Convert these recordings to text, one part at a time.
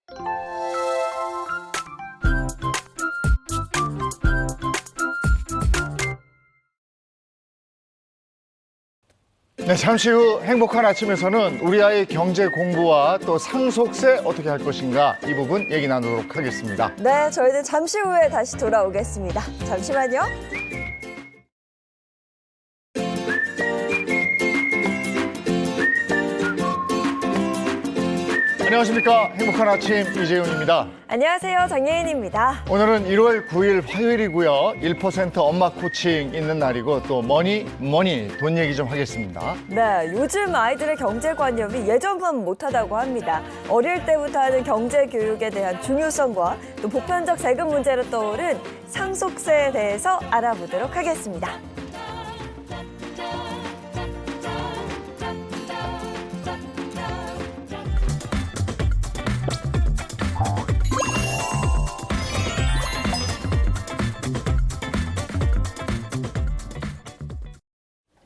네, 잠시 후 행복한 아침에서는 우리 아이의 경제 공부와 또 상속세 어떻게 할 것인가 이 부분 얘기 나누도록 하겠습니다. 네, 저희는 잠시 후에 다시 돌아오겠습니다. 잠시만요. 안녕하십니까. 행복한 아침 이재훈입니다. 안녕하세요, 장예인입니다. 오늘은 1월 9일 화요일이고요. 1% 엄마 코칭 있는 날이고 또 머니 돈 얘기 좀 하겠습니다. 네, 요즘 아이들의 경제관념이 예전만 못하다고 합니다. 어릴 때부터 하는 경제교육에 대한 중요성과 또 보편적 세금 문제로 떠오른 상속세에 대해서 알아보도록 하겠습니다.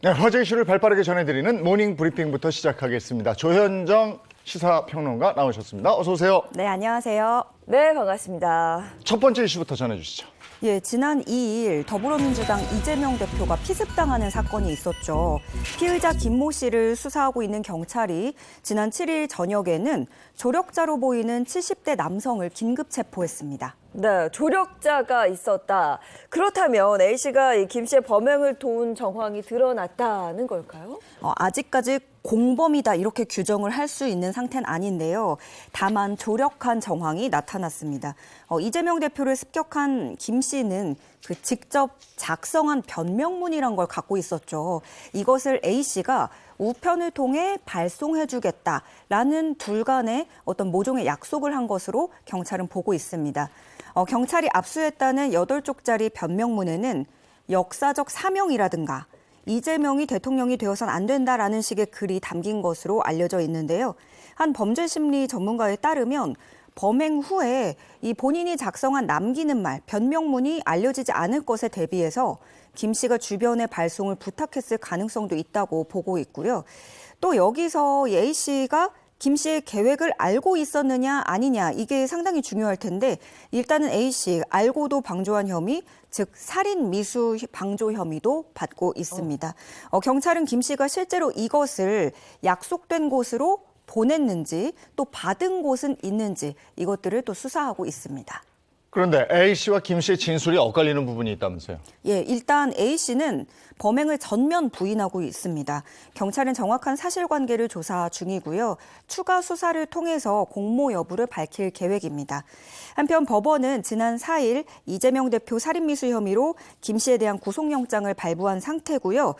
네, 화제 이슈를 발빠르게 전해드리는 모닝 브리핑부터 시작하겠습니다. 조현정 시사평론가 나오셨습니다. 어서 오세요. 네, 안녕하세요. 네, 반갑습니다. 첫 번째 이슈부터 전해주시죠. 예, 지난 2일 더불어민주당 이재명 대표가 피습당하는 사건이 있었죠. 피의자 김모 씨를 수사하고 있는 경찰이 지난 7일 저녁에는 조력자로 보이는 70대 남성을 긴급 체포했습니다. 네, 조력자가 있었다. 그렇다면 A씨가 이 김 씨의 범행을 도운 정황이 드러났다는 걸까요? 아직까지 공범이다 이렇게 규정을 할 수 있는 상태는 아닌데요. 다만 조력한 정황이 나타났습니다. 이재명 대표를 습격한 김 씨는 그 직접 작성한 변명문이란 걸 갖고 있었죠. 이것을 A씨가 우편을 통해 발송해주겠다라는 둘 간의 어떤 모종의 약속을 한 것으로 경찰은 보고 있습니다. 경찰이 압수했다는 8쪽짜리 변명문에는 역사적 사명이라든가 이재명이 대통령이 되어선 안 된다라는 식의 글이 담긴 것으로 알려져 있는데요. 한 범죄심리 전문가에 따르면 범행 후에 이 본인이 작성한 남기는 말, 변명문이 알려지지 않을 것에 대비해서 김 씨가 주변에 발송을 부탁했을 가능성도 있다고 보고 있고요. 또 여기서 A 씨가 김 씨의 계획을 알고 있었느냐 아니냐 이게 상당히 중요할 텐데 일단은 A 씨 알고도 방조한 혐의, 즉 살인 미수 방조 혐의도 받고 있습니다. 경찰은 김 씨가 실제로 이것을 약속된 곳으로 보냈는지 또 받은 곳은 있는지 이것들을 또 수사하고 있습니다. 그런데 A씨와 김 씨의 진술이 엇갈리는 부분이 있다면서요? 예, 일단 A씨는 범행을 전면 부인하고 있습니다. 경찰은 정확한 사실관계를 조사 중이고요. 추가 수사를 통해서 공모 여부를 밝힐 계획입니다. 한편 법원은 지난 4일 이재명 대표 살인미수 혐의로 김 씨에 대한 구속영장을 발부한 상태고요.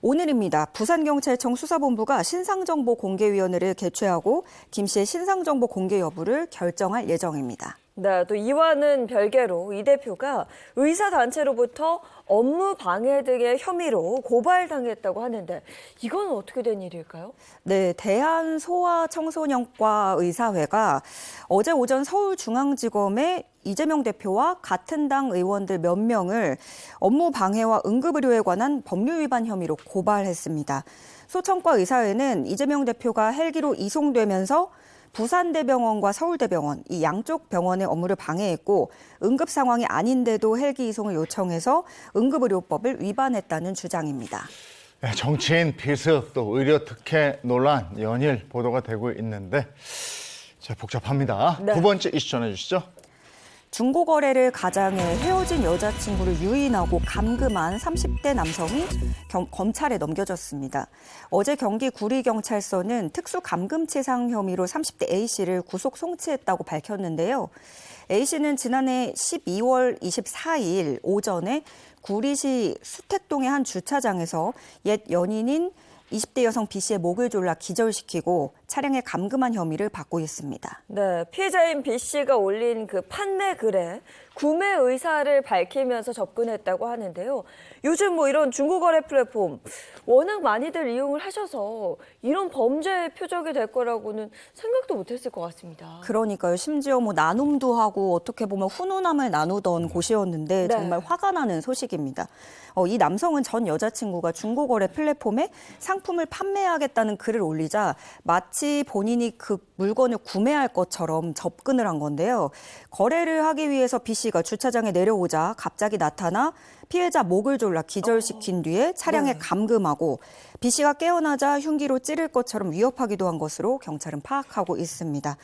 오늘입니다. 부산경찰청 수사본부가 신상정보공개위원회를 개최하고 김 씨의 신상정보 공개 여부를 결정할 예정입니다. 네, 또 이와는 별개로 이 대표가 의사단체로부터 업무 방해 등의 혐의로 고발당했다고 하는데 이건 어떻게 된 일일까요? 네, 대한소아청소년과 의사회가 어제 오전 서울중앙지검에 이재명 대표와 같은 당 의원들 몇 명을 업무 방해와 응급의료에 관한 법률 위반 혐의로 고발했습니다. 소청과 의사회는 이재명 대표가 헬기로 이송되면서 부산대병원과 서울대병원 이 양쪽 병원의 업무를 방해했고 응급 상황이 아닌데도 헬기 이송을 요청해서 응급의료법을 위반했다는 주장입니다. 네, 정치인 비습 또 의료 특혜 논란 연일 보도가 되고 있는데 자, 복잡합니다. 네. 두 번째 이슈 전해주시죠. 중고거래를 가장해 헤어진 여자친구를 유인하고 감금한 30대 남성이 검찰에 넘겨졌습니다. 어제 경기 구리경찰서는 특수감금치상 혐의로 30대 A씨를 구속 송치했다고 밝혔는데요. A씨는 지난해 12월 24일 오전에 구리시 수택동의 한 주차장에서 옛 연인인 20대 여성 B씨의 목을 졸라 기절시키고 차량에 감금한 혐의를 받고 있습니다. 네, 피해자인 B씨가 올린 그 판매 글에 구매 의사를 밝히면서 접근했다고 하는데요. 요즘 뭐 이런 중고거래 플랫폼 워낙 많이들 이용을 하셔서 이런 범죄의 표적이 될 거라고는 생각도 못했을 것 같습니다. 그러니까요. 심지어 뭐 나눔도 하고 어떻게 보면 훈훈함을 나누던 곳이었는데 네. 정말 화가 나는 소식입니다. 이 남성은 전 여자친구가 중고거래 플랫폼에 상품을 판매하겠다는 글을 올리자 마치 본인이 그 물건을 구매할 것처럼 접근을 한 건데요. 거래를 하기 위해서 B 씨가 주차장에 내려오자 갑자기 나타나 피해자 목을 졸라 기절시킨 뒤에 차량에 네. 감금하고 B 씨가 깨어나자 흉기로 찌를 것처럼 위협하기도 한 것으로 경찰은 파악하고 있습니다.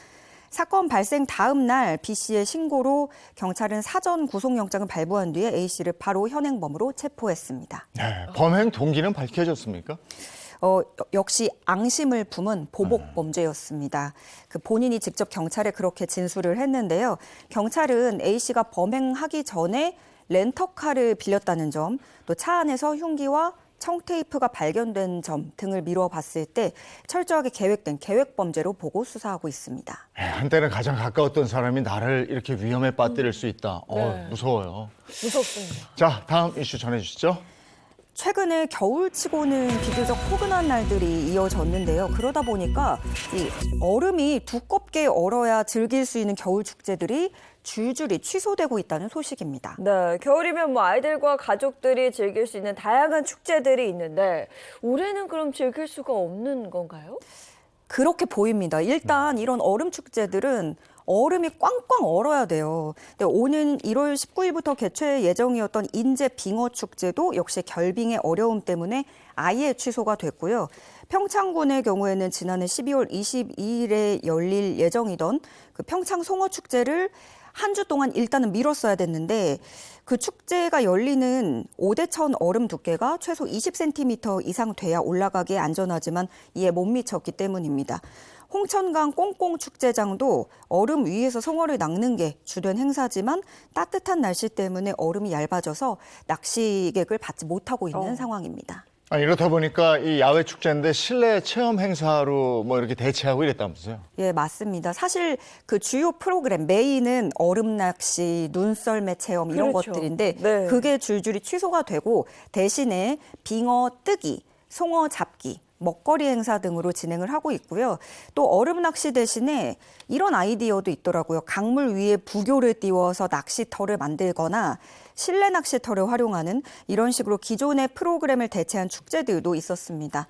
사건 발생 다음 날 B 씨의 신고로 경찰은 사전 구속영장을 발부한 뒤에 A 씨를 바로 현행범으로 체포했습니다. 네, 범행 동기는 밝혀졌습니까? 역시 앙심을 품은 보복 범죄였습니다. 그 본인이 직접 경찰에 그렇게 진술을 했는데요. 경찰은 A 씨가 범행하기 전에 렌터카를 빌렸다는 점, 또 차 안에서 흉기와 청테이프가 발견된 점 등을 미뤄봤을 때 철저하게 계획된 계획범죄로 보고 수사하고 있습니다. 한때는 가장 가까웠던 사람이 나를 이렇게 위험에 빠뜨릴 수 있다. 네. 무서워요. 무섭습니다. 자, 다음 이슈 전해주시죠. 최근에 겨울치고는 비교적 포근한 날들이 이어졌는데요. 그러다 보니까 이 얼음이 두껍게 얼어야 즐길 수 있는 겨울 축제들이 줄줄이 취소되고 있다는 소식입니다. 네, 겨울이면 뭐 아이들과 가족들이 즐길 수 있는 다양한 축제들이 있는데 올해는 그럼 즐길 수가 없는 건가요? 그렇게 보입니다. 일단 이런 얼음 축제들은 얼음이 꽝꽝 얼어야 돼요. 근데 오는 1월 19일부터 개최 예정이었던 인제 빙어 축제도 역시 결빙의 어려움 때문에 아예 취소가 됐고요. 평창군의 경우에는 지난해 12월 22일에 열릴 예정이던 그 평창 송어 축제를 한 주 동안 일단은 미뤘어야 됐는데 그 축제가 열리는 오대천 얼음 두께가 최소 20cm 이상 돼야 올라가기에 안전하지만 이에 못 미쳤기 때문입니다. 홍천강 꽁꽁 축제장도 얼음 위에서 송어를 낚는 게 주된 행사지만 따뜻한 날씨 때문에 얼음이 얇아져서 낚시객을 받지 못하고 있는 상황입니다. 이렇다 보니까 이 야외 축제인데 실내 체험 행사로 뭐 이렇게 대체하고 이랬다면서요? 예, 맞습니다. 사실 그 주요 프로그램 메인은 얼음 낚시, 눈썰매 체험 이런 그렇죠. 것들인데 네. 그게 줄줄이 취소가 되고 대신에 빙어 뜨기, 송어 잡기, 먹거리 행사 등으로 진행을 하고 있고요. 또 얼음 낚시 대신에 이런 아이디어도 있더라고요. 강물 위에 부교를 띄워서 낚시터를 만들거나 실내 낚시터를 활용하는 이런 식으로 기존의 프로그램을 대체한 축제들도 있었습니다.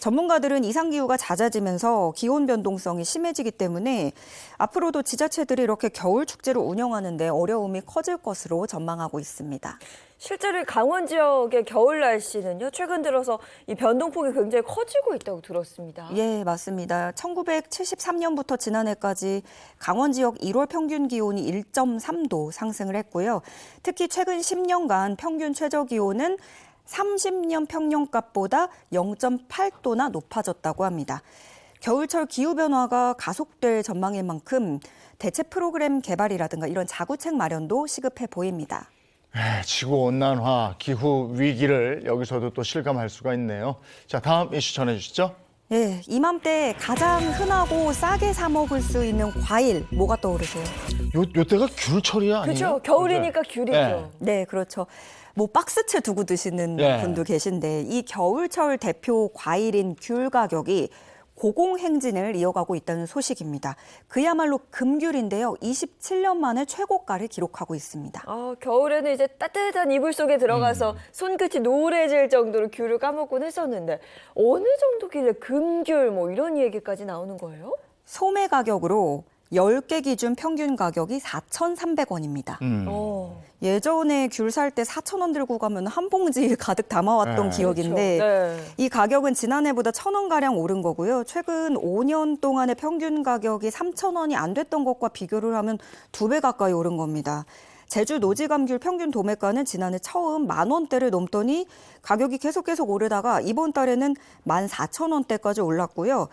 전문가들은 이상기후가 잦아지면서 기온 변동성이 심해지기 때문에 앞으로도 지자체들이 이렇게 겨울 축제를 운영하는 데 어려움이 커질 것으로 전망하고 있습니다. 실제로 강원 지역의 겨울 날씨는요, 최근 들어서 이 변동폭이 굉장히 커지고 있다고 들었습니다. 예, 맞습니다. 1973년부터 지난해까지 강원 지역 1월 평균 기온이 1.3도 상승을 했고요. 특히 최근 10년간 평균 최저 기온은 30년 평년값보다 0.8도나 높아졌다고 합니다. 겨울철 기후변화가 가속될 전망인 만큼 대체 프로그램 개발이라든가 이런 자구책 마련도 시급해 보입니다. 지구온난화, 기후 위기를 여기서도 또 실감할 수가 있네요. 자, 다음 이슈 전해주시죠. 네, 이맘때 가장 흔하고 싸게 사 먹을 수 있는 과일 뭐가 떠오르세요? 요때가 귤철이야 아니에요? 그렇죠. 겨울이니까 귤이죠. 네. 네, 그렇죠. 뭐 박스채 두고 드시는 네. 분도 계신데 이 겨울철 대표 과일인 귤 가격이 고공행진을 이어가고 있다는 소식입니다. 그야말로 금귤인데요. 27년 만에 최고가를 기록하고 있습니다. 겨울에는 이제 따뜻한 이불 속에 들어가서 손끝이 노래질 정도로 귤을 까먹곤 했었는데 어느 정도길래 금귤 뭐 이런 얘기까지 나오는 거예요? 소매 가격으로 10개 기준 평균 가격이 4,300원입니다. 예전에 귤 살 때 4,000원 들고 가면 한 봉지 가득 담아왔던 네. 기억인데 그렇죠. 네. 이 가격은 지난해보다 1,000원가량 오른 거고요. 최근 5년 동안의 평균 가격이 3,000원이 안 됐던 것과 비교를 하면 2배 가까이 오른 겁니다. 제주 노지감귤 평균 도매가는 지난해 처음 10,000원대를 넘더니 가격이 계속 오르다가 이번 달에는 14,000원대까지 올랐고요.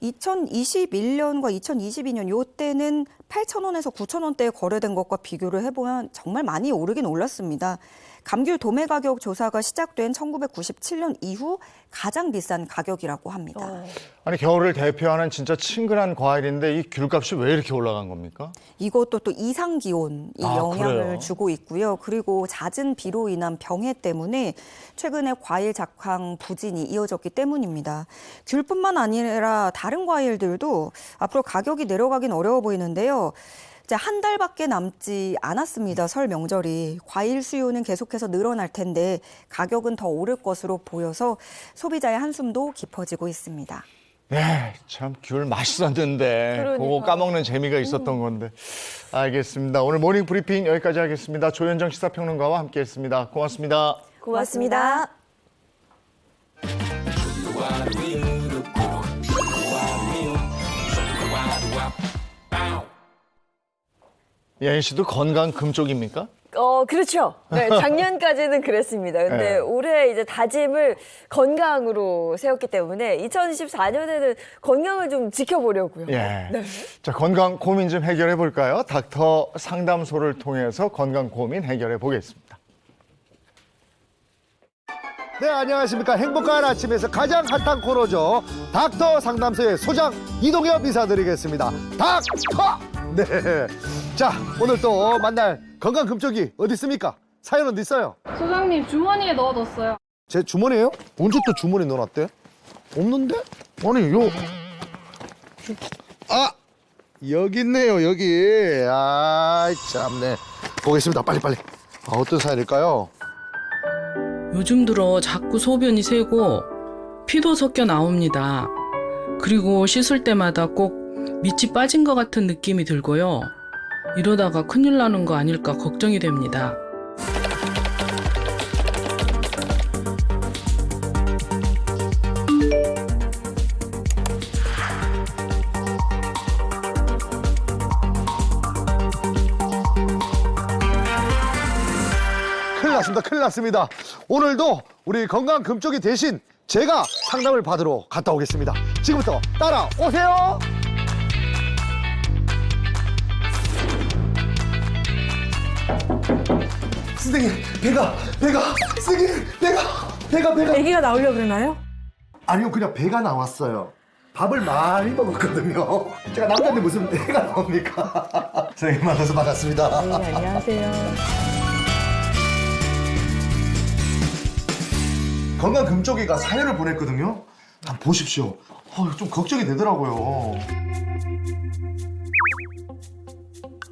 2021년과 2022년 요때는 8,000원에서 9,000원대에 거래된 것과 비교를 해보면 정말 많이 오르긴 올랐습니다. 감귤 도매 가격 조사가 시작된 1997년 이후 가장 비싼 가격이라고 합니다. 아니 겨울을 대표하는 진짜 친근한 과일인데 이 귤값이 왜 이렇게 올라간 겁니까? 이것도 또 이상 기온이 영향을 그래요? 주고 있고요. 그리고 잦은 비로 인한 병해 때문에 최근에 과일 작황 부진이 이어졌기 때문입니다. 귤뿐만 아니라 다른 과일들도 앞으로 가격이 내려가긴 어려워 보이는데요. 이제 한 달밖에 남지 않았습니다. 설 명절이. 과일 수요는 계속해서 늘어날 텐데 가격은 더 오를 것으로 보여서 소비자의 한숨도 깊어지고 있습니다. 네, 참 귤 맛있었는데 그거 그러니까요. 까먹는 재미가 있었던 건데. 알겠습니다. 오늘 모닝 브리핑 여기까지 하겠습니다. 조현정 시사평론가와 함께했습니다. 고맙습니다. 고맙습니다. 예인 씨도 건강 금쪽입니까? 그렇죠. 네, 작년까지는 그랬습니다. 근데 네. 올해 이제 다짐을 건강으로 세웠기 때문에 2024년에는 건강을 좀 지켜보려고요. 예. 네. 자, 건강 고민 좀 해결해 볼까요? 닥터 상담소를 통해서 건강 고민 해결해 보겠습니다. 네, 안녕하십니까. 행복한 아침에서 가장 핫한 코너죠. 닥터 상담소의 소장 이동엽 인사드리겠습니다. 닥터! 네. 자, 오늘 또 만날 건강 금쪽이 어디 있습니까? 사연 어디 있어요? 소장님 주머니에 넣어뒀어요. 제 주머니에요? 언제 또 주머니에 넣어놨대? 없는데? 아니, 요. 아! 여기 있네요, 여기. 아이, 참네. 보겠습니다. 빨리빨리. 아, 어떤 사연일까요? 요즘 들어 자꾸 소변이 새고 피도 섞여 나옵니다. 그리고 씻을 때마다 꼭 밑이 빠진 것 같은 느낌이 들고요. 이러다가 큰일 나는 거 아닐까 걱정이 됩니다. 큰일 났습니다. 오늘도 우리 건강 금쪽이 대신 제가 상담을 받으러 갔다 오겠습니다. 지금부터 따라오세요. 선생님, 선생님, 배가. 아기가 나오려고 그러나요? 아니요, 그냥 배가 나왔어요. 밥을 많이 먹었거든요. 제가 남자인데 무슨 배가 나옵니까? 선생님 만나서 반갑습니다. 네, 안녕하세요. 건강 금쪽이가 사연을 보냈거든요. 한번 보십시오. 좀 걱정이 되더라고요.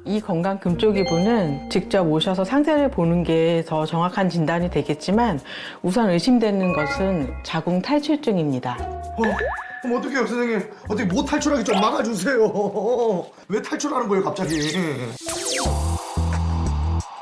이 건강 금쪽이분은 직접 오셔서 상태를 보는 게 더 정확한 진단이 되겠지만 우선 의심되는 것은 자궁 탈출증입니다. 그럼 어떡해요, 선생님? 어떻게 못 탈출하게 좀 막아주세요. 왜 탈출하는 거예요, 갑자기?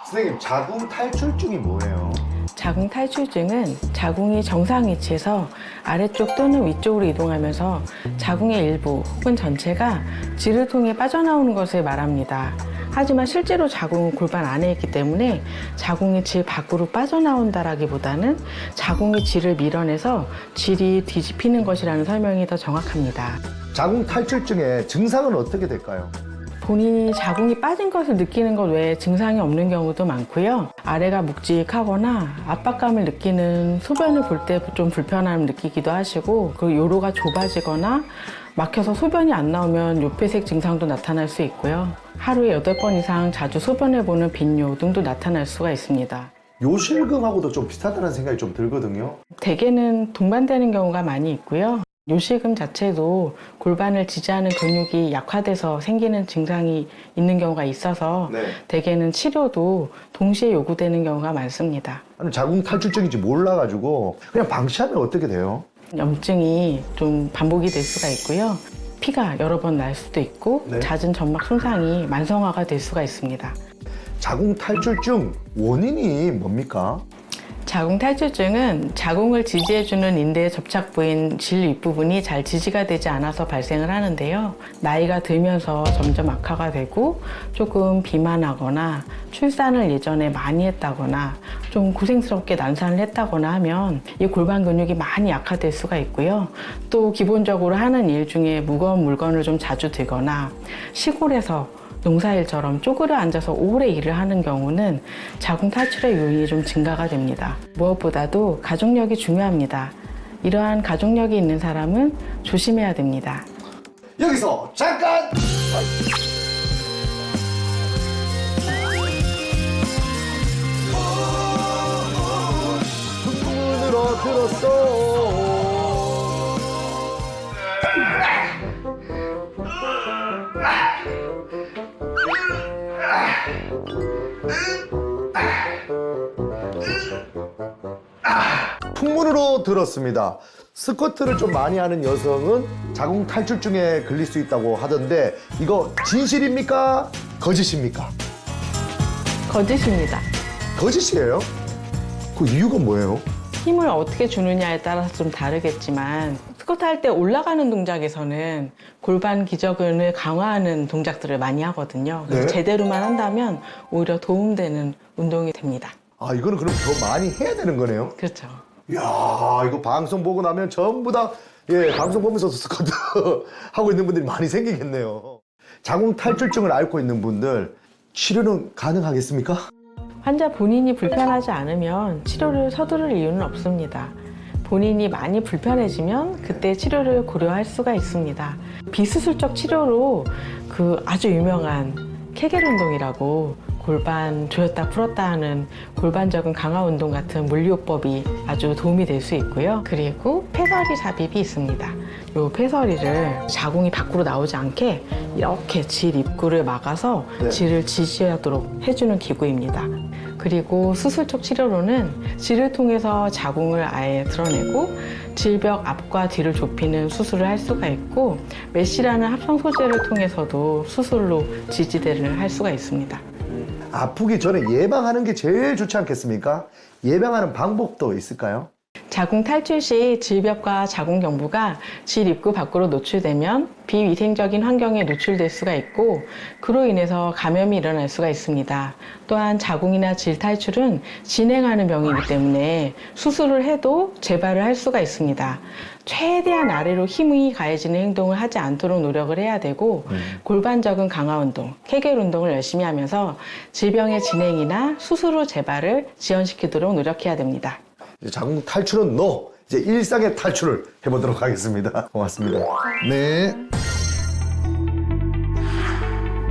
선생님, 자궁 탈출증이 뭐예요? 자궁 탈출증은 자궁이 정상 위치에서 아래쪽 또는 위쪽으로 이동하면서 자궁의 일부 혹은 전체가 질을 통해 빠져나오는 것을 말합니다. 하지만 실제로 자궁은 골반 안에 있기 때문에 자궁이 질 밖으로 빠져나온다라기보다는 자궁이 질을 밀어내서 질이 뒤집히는 것이라는 설명이 더 정확합니다. 자궁 탈출증의 증상은 어떻게 될까요? 본인이 자궁이 빠진 것을 느끼는 것 외에 증상이 없는 경우도 많고요. 아래가 묵직하거나 압박감을 느끼는 소변을 볼 때 좀 불편함을 느끼기도 하시고, 그리고 요로가 좁아지거나 막혀서 소변이 안 나오면 요폐색 증상도 나타날 수 있고요. 하루에 8번 이상 자주 소변해보는 빈뇨 등도 나타날 수가 있습니다. 요실금하고도 좀 비슷하다는 생각이 좀 들거든요. 대개는 동반되는 경우가 많이 있고요. 요실금 자체도 골반을 지지하는 근육이 약화돼서 생기는 증상이 있는 경우가 있어서 네. 대개는 치료도 동시에 요구되는 경우가 많습니다. 아니, 자궁 탈출증인지 몰라가지고 그냥 방치하면 어떻게 돼요? 염증이 좀 반복이 될 수가 있고요. 피가 여러 번 날 수도 있고 네. 잦은 점막 손상이 만성화가 될 수가 있습니다. 자궁 탈출증 원인이 뭡니까? 자궁 탈출증은 자궁을 지지해주는 인대의 접착 부인 질 윗부분이 잘 지지가 되지 않아서 발생을 하는데요. 나이가 들면서 점점 악화가 되고 조금 비만하거나 출산을 예전에 많이 했다거나 좀 고생스럽게 난산을 했다거나 하면 이 골반 근육이 많이 약화될 수가 있고요. 또 기본적으로 하는 일 중에 무거운 물건을 좀 자주 들거나 시골에서 농사일처럼 쪼그려 앉아서 오래 일을 하는 경우는 자궁 탈출의 요인이 좀 증가가 됩니다. 무엇보다도 가족력이 중요합니다. 이러한 가족력이 있는 사람은 조심해야 됩니다. 여기서 잠깐! 흥분으로 들었어. 풍문으로 들었습니다. 스쿼트를 좀 많이 하는 여성은 자궁 탈출증에 걸릴 수 있다고 하던데 이거 진실입니까? 거짓입니까? 거짓입니다. 거짓이에요? 그 이유가 뭐예요? 힘을 어떻게 주느냐에 따라서 좀 다르겠지만 스쿼트 할 때 올라가는 동작에서는 골반 기저근을 강화하는 동작들을 많이 하거든요. 그래서 네. 제대로만 한다면 오히려 도움되는 운동이 됩니다. 아, 이거는 그럼 더 많이 해야 되는 거네요? 그렇죠. 이야, 이거 방송 보고 나면 전부 다, 방송 보면서 스쿼트 하고 있는 분들이 많이 생기겠네요. 자궁 탈출증을 앓고 있는 분들, 치료는 가능하겠습니까? 환자 본인이 불편하지 않으면 치료를 서두를 이유는 없습니다. 본인이 많이 불편해지면 그때 치료를 고려할 수가 있습니다. 비수술적 치료로 그 아주 유명한 케겔 운동이라고 골반 조였다 풀었다 하는 골반적인 강화 운동 같은 물리요법이 아주 도움이 될 수 있고요. 그리고 폐서리 삽입이 있습니다. 이 폐서리를 자궁이 밖으로 나오지 않게 이렇게 질 입구를 막아서 네. 질을 지지하도록 해주는 기구입니다. 그리고 수술적 치료로는 질을 통해서 자궁을 아예 드러내고 질벽 앞과 뒤를 좁히는 수술을 할 수가 있고 메쉬라는 합성 소재를 통해서도 수술로 지지대를 할 수가 있습니다. 아프기 전에 예방하는 게 제일 좋지 않겠습니까? 예방하는 방법도 있을까요? 자궁 탈출 시 질벽과 자궁 경부가 질 입구 밖으로 노출되면 비위생적인 환경에 노출될 수가 있고 그로 인해서 감염이 일어날 수가 있습니다. 또한 자궁이나 질 탈출은 진행하는 병이기 때문에 수술을 해도 재발을 할 수가 있습니다. 최대한 아래로 힘이 가해지는 행동을 하지 않도록 노력을 해야 되고 골반적인 강화 운동, 케겔 운동을 열심히 하면서 질병의 진행이나 수술 후 재발을 지연시키도록 노력해야 됩니다. 이제 자궁 탈출은 노! 이제 일상의 탈출을 해보도록 하겠습니다. 고맙습니다. 네.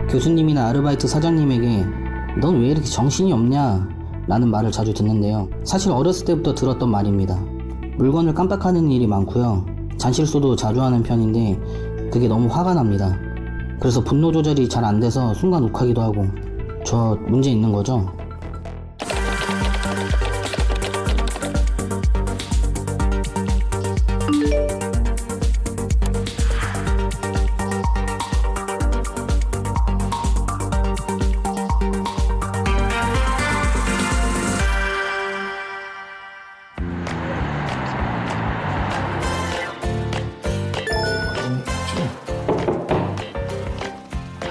교수님이나 아르바이트 사장님에게 넌 왜 이렇게 정신이 없냐? 라는 말을 자주 듣는데요. 사실 어렸을 때부터 들었던 말입니다. 물건을 깜빡하는 일이 많고요. 잔실수도 자주 하는 편인데 그게 너무 화가 납니다. 그래서 분노 조절이 잘 안 돼서 순간 욱하기도 하고 저 문제 있는 거죠?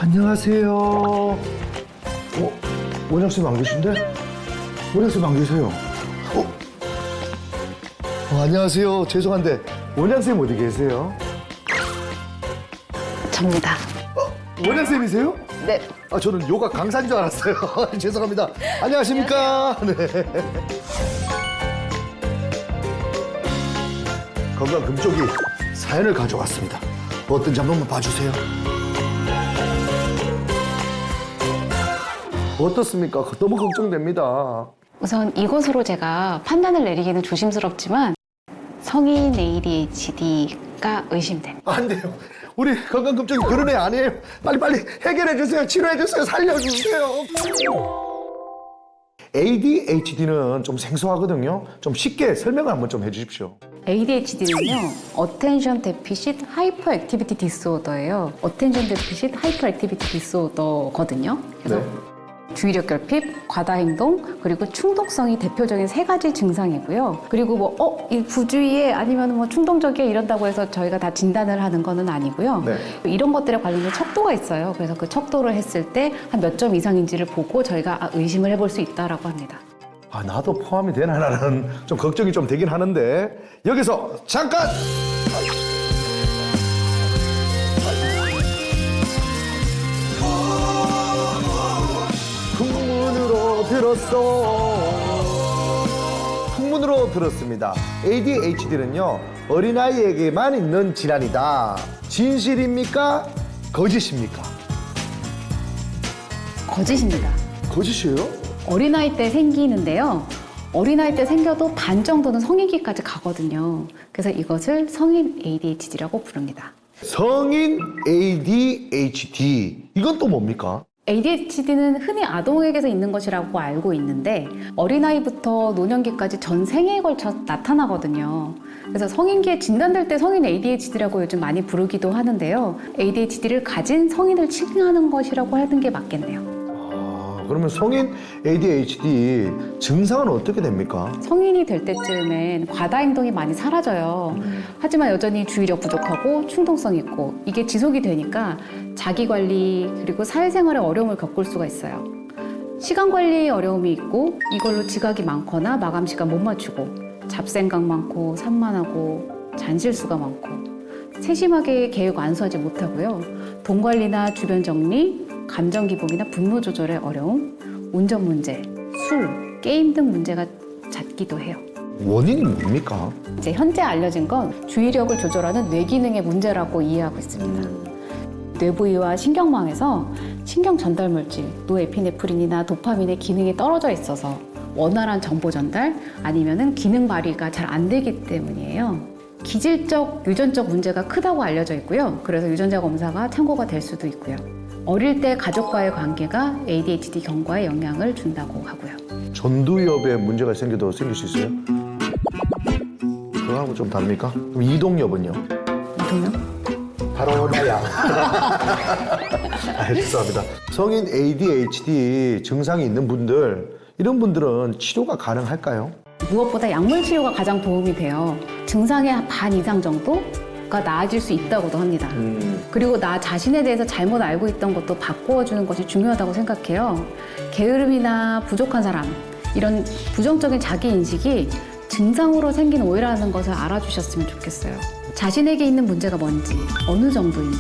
안녕하세요. 원장쌤 안 계신데? 원장쌤 안 계세요. 안녕하세요. 죄송한데 원장쌤 어디 계세요? 접니다. 원장쌤이세요? 네. 아, 저는 요가 강사인 줄 알았어요. 죄송합니다. 안녕하십니까? 네. 건강금쪽이 사연을 가져왔습니다. 어떤지 한 번만 봐주세요. 어떻습니까? 너무 걱정됩니다. 우선 이것으로 제가 판단을 내리기는 조심스럽지만 성인 ADHD가 의심됩니다. 안 돼요. 우리 건강금쪽이 그런 애 아니에요. 빨리빨리 해결해주세요. 치료해주세요. 살려주세요. ADHD는 좀 생소하거든요. 좀 쉽게 설명을 한번 좀 해주십시오. ADHD는요, Attention Deficit Hyperactivity Disorder예요. Attention Deficit Hyperactivity Disorder거든요. 그래서 네. 주의력 결핍, 과다 행동, 그리고 충동성이 대표적인 3가지 증상이고요. 그리고 이 부주의에 아니면 충동적이에 이런다고 해서 저희가 다 진단을 하는 거는 아니고요. 네. 이런 것들에 관련된 척도가 있어요. 그래서 그 척도를 했을 때 한 몇 점 이상인지를 보고 저희가 의심을 해볼 수 있다라고 합니다. 아, 나도 포함이 되나라는 좀 걱정이 좀 되긴 하는데 여기서 잠깐! 풍문으로 들었습니다. ADHD는요, 어린아이에게만 있는 질환이다. 진실입니까? 거짓입니까? 거짓입니다. 거짓이에요? 어린아이 때 생기는데요. 어린아이 때 생겨도 반 정도는 성인기까지 가거든요. 그래서 이것을 성인 ADHD라고 부릅니다. 성인 ADHD. 이건 또 뭡니까? ADHD는 흔히 아동에게서 있는 것이라고 알고 있는데 어린아이부터 노년기까지 전 생애에 걸쳐 나타나거든요. 그래서 성인기에 진단될 때 성인 ADHD라고 요즘 많이 부르기도 하는데요. ADHD를 가진 성인을 칭하는 것이라고 하는 게 맞겠네요. 그러면 성인 ADHD 증상은 어떻게 됩니까? 성인이 될 때쯤엔 과다 행동이 많이 사라져요. 하지만 여전히 주의력 부족하고 충동성 있고 이게 지속이 되니까 자기 관리 그리고 사회생활에 어려움을 겪을 수가 있어요. 시간 관리에 어려움이 있고 이걸로 지각이 많거나 마감 시간 못 맞추고 잡생각 많고 산만하고 잔실수가 많고 세심하게 계획 완수하지 못하고요. 돈 관리나 주변 정리, 감정 기복이나 분노 조절에 어려움, 운전 문제, 술, 게임 등 문제가 잦기도 해요. 원인이 뭡니까? 이제 현재 알려진 건 주의력을 조절하는 뇌 기능의 문제라고 이해하고 있습니다. 뇌부위와 신경망에서 신경 전달 물질, 노에피네프린이나 도파민의 기능이 떨어져 있어서 원활한 정보 전달 아니면은 기능 발휘가 잘 안 되기 때문이에요. 기질적, 유전적 문제가 크다고 알려져 있고요. 그래서 유전자 검사가 참고가 될 수도 있고요. 어릴 때 가족과의 관계가 ADHD 경과에 영향을 준다고 하고요. 전두엽에 문제가 생겨도 생길 수 있어요? 그거하고 좀 다릅니까? 그럼 이동엽은요? 이동엽? 바로 나야. 죄송합니다. 성인 ADHD 증상이 있는 분들, 이런 분들은 치료가 가능할까요? 무엇보다 약물 치료가 가장 도움이 돼요. 증상의 반 이상 정도가 나아질 수 있다고도 합니다. 그리고 나 자신에 대해서 잘못 알고 있던 것도 바꾸어주는 것이 중요하다고 생각해요. 게으름이나 부족한 사람, 이런 부정적인 자기인식이 증상으로 생긴 오해라는 것을 알아주셨으면 좋겠어요. 자신에게 있는 문제가 뭔지, 어느 정도인지,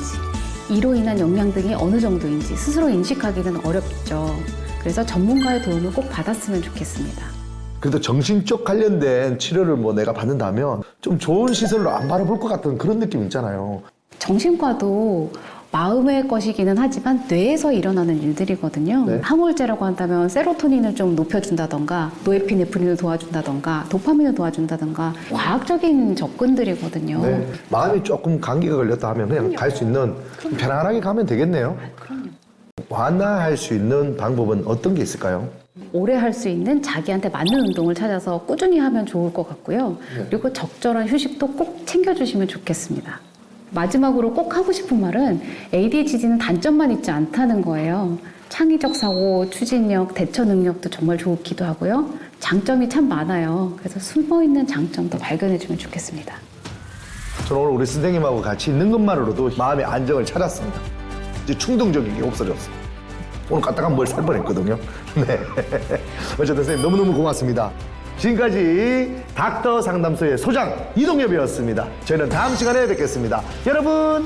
이로 인한 영향 등이 어느 정도인지 스스로 인식하기는 어렵죠. 그래서 전문가의 도움을 꼭 받았으면 좋겠습니다. 그래도 정신적 관련된 치료를 뭐 내가 받는다면 좀 좋은 시설로 안 바라볼 것 같은 그런 느낌 있잖아요. 정신과도 마음의 것이기는 하지만 뇌에서 일어나는 일들이거든요. 네. 항우울제라고 한다면 세로토닌을 좀 높여준다던가 노에피네프린을 도와준다던가 도파민을 도와준다던가 과학적인 접근들이거든요. 네. 마음이 조금 감기가 걸렸다 하면 그냥 갈 수 있는 편안하게 가면 되겠네요. 그럼요. 완화할 수 있는 방법은 어떤 게 있을까요? 오래 할 수 있는 자기한테 맞는 운동을 찾아서 꾸준히 하면 좋을 것 같고요. 그리고 적절한 휴식도 꼭 챙겨주시면 좋겠습니다. 마지막으로 꼭 하고 싶은 말은 ADHD는 단점만 있지 않다는 거예요. 창의적 사고, 추진력, 대처 능력도 정말 좋기도 하고요. 장점이 참 많아요. 그래서 숨어있는 장점도 발견해주면 좋겠습니다. 저는 오늘 우리 선생님하고 같이 있는 것만으로도 마음의 안정을 찾았습니다. 이제 충동적인 게 없어졌어요. 오늘 까딱한 뭘 살 뻔했거든요. 네. 어쨌든 선생님 너무너무 고맙습니다. 지금까지 닥터 상담소의 소장 이동엽이었습니다. 저희는 다음 시간에 뵙겠습니다. 여러분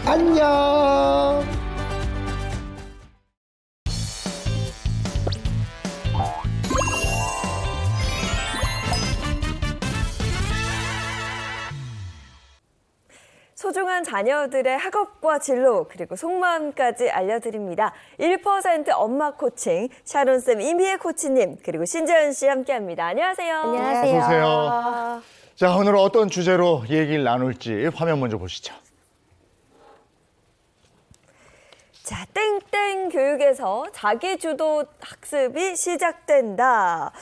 안녕. 소중한 자녀들의 학업과 진로 그리고 속마음까지 알려드립니다. 1% 엄마 코칭 샤론쌤 이미혜 코치님 그리고 신재현 씨 함께합니다. 안녕하세요. 어서 오세요. 자, 오늘 어떤 주제로 얘기를 나눌지 화면 먼저 보시죠. 자, 땡땡 교육에서 자기주도 학습이 시작된다.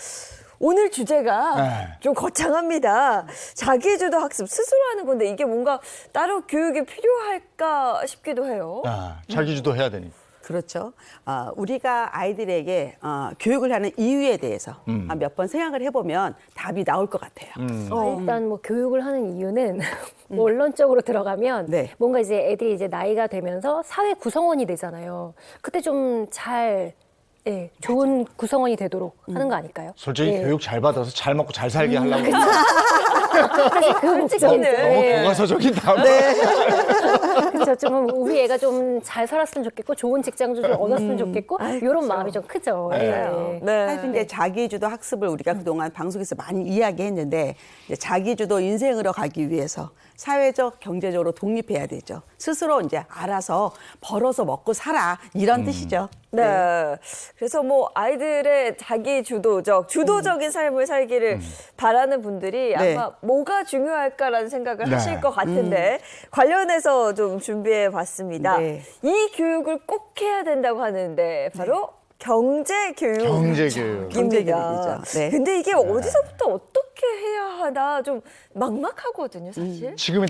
오늘 주제가 좀 거창합니다. 자기주도 학습 스스로 하는 건데 이게 뭔가 따로 교육이 필요할까 싶기도 해요. 자기주도 해야 되니. 그렇죠. 우리가 아이들에게 교육을 하는 이유에 대해서 몇 번 생각을 해보면 답이 나올 것 같아요. 일단 뭐 교육을 하는 이유는 원론적으로 들어가면 네. 뭔가 이제 애들이 이제 나이가 되면서 사회 구성원이 되잖아요. 그때 좀 잘 좋은 구성원이 되도록 하는 거 아닐까요? 솔직히 교육 잘 받아서 잘 먹고 잘 살게 하려고. 사실 그 목적이는 너무 교과서적인 답. 그렇죠. 좀 우리 애가 좀 잘 살았으면 좋겠고 좋은 직장도 좀 얻었으면 좋겠고 이런 마음이 좀 크죠. 네. 사실 이제 자기주도 학습을 우리가 그동안 방송에서 많이 이야기했는데 이제 자기주도 인생으로 가기 위해서 사회적, 경제적으로 독립해야 되죠. 스스로 이제 알아서 벌어서 먹고 살아 이런 뜻이죠. 네. 그래서 뭐 아이들의 주도적인 삶을 살기를 바라는 분들이 네. 아마 뭐가 중요할까라는 생각을 하실 것 같은데 관련해서 좀 준비해 봤습니다. 네. 이 교육을 꼭 해야 된다고 하는데 바로 경제 교육. 경제 교육. 경제 교육이죠. 네. 근데 이게 어디서부터 어떻게 해야 하나 좀 막막하거든요, 사실. 지금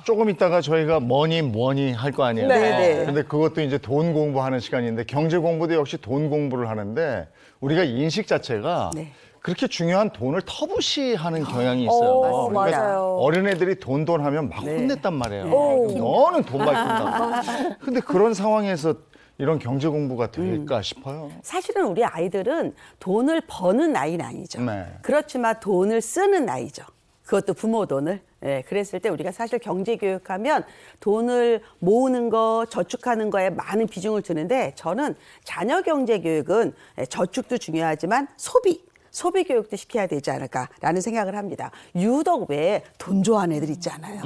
조금 있다가 저희가 뭐니 할 거 아니에요. 네. 근데 그것도 이제 돈 공부하는 시간인데 경제 공부도 역시 돈 공부를 하는데 우리가 인식 자체가 네. 그렇게 중요한 돈을 터부시하는 경향이 있어요. 맞아요. 어린애들이 돈 하면 막 혼냈단 말이에요. 네. 너는 돈 밝힌다. 근데 그런 상황에서 이런 경제 공부가 될까 싶어요. 사실은 우리 아이들은 돈을 버는 나이는 아니죠. 네. 그렇지만 돈을 쓰는 나이죠. 그것도 부모 돈을. 예, 그랬을 때 우리가 사실 경제 교육하면 돈을 모으는 거, 저축하는 거에 많은 비중을 두는데 저는 자녀 경제 교육은 저축도 중요하지만 소비 교육도 시켜야 되지 않을까라는 생각을 합니다. 유독 왜 돈 좋아하는 애들 있잖아요.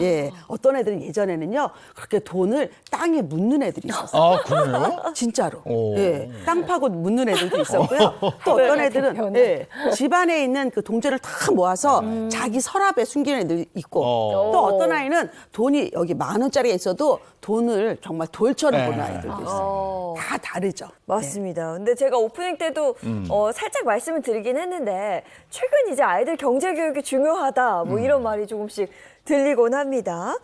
예, 어떤 애들은 예전에는요 그렇게 돈을 땅에 묻는 애들이 있었어요. 아, 그래요? 진짜로. 오. 예, 땅 파고 묻는 애들도 있었고요. 또 어떤 애들은 집안에 있는 그 동전을 다 모아서 자기 서랍에 숨기는 애들이 있고 또 어떤 아이는 돈이 여기 10,000원짜리가 있어도 돈을 정말 돌처럼 보는 아이들도 있어요. 다 다르죠. 맞습니다. 근데 제가 오프닝 때도 살짝 말씀을 드리긴 했는데 최근 이제 아이들 경제 교육이 중요하다 뭐 이런 말이 조금씩 들리곤 합니다.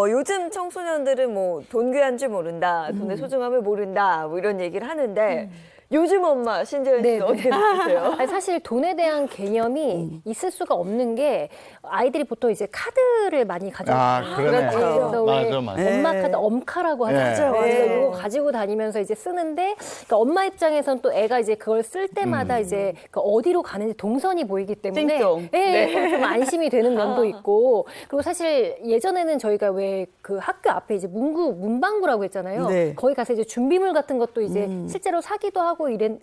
요즘 청소년들은 뭐 돈 귀한 줄 모른다, 돈의 소중함을 모른다 뭐 이런 얘기를 하는데 요즘 엄마 신재현 씨는 어떻게 느끼세요? 아니, 사실 돈에 대한 개념이 있을 수가 없는 게 아이들이 보통 이제 카드를 많이 가지고 그러네. 그래서 왜 맞아. 엄마 카드 엄카라고 하잖아요. 네. 그래서 이거 가지고 다니면서 이제 쓰는데 그러니까 엄마 입장에서는 또 애가 이제 그걸 쓸 때마다 이제 그 어디로 가는지 동선이 보이기 때문에 띵동. 좀 안심이 되는 면도 있고 그리고 사실 예전에는 저희가 왜 그 학교 앞에 이제 문방구라고 했잖아요. 네. 거기 가서 이제 준비물 같은 것도 이제 실제로 사기도 하고 이런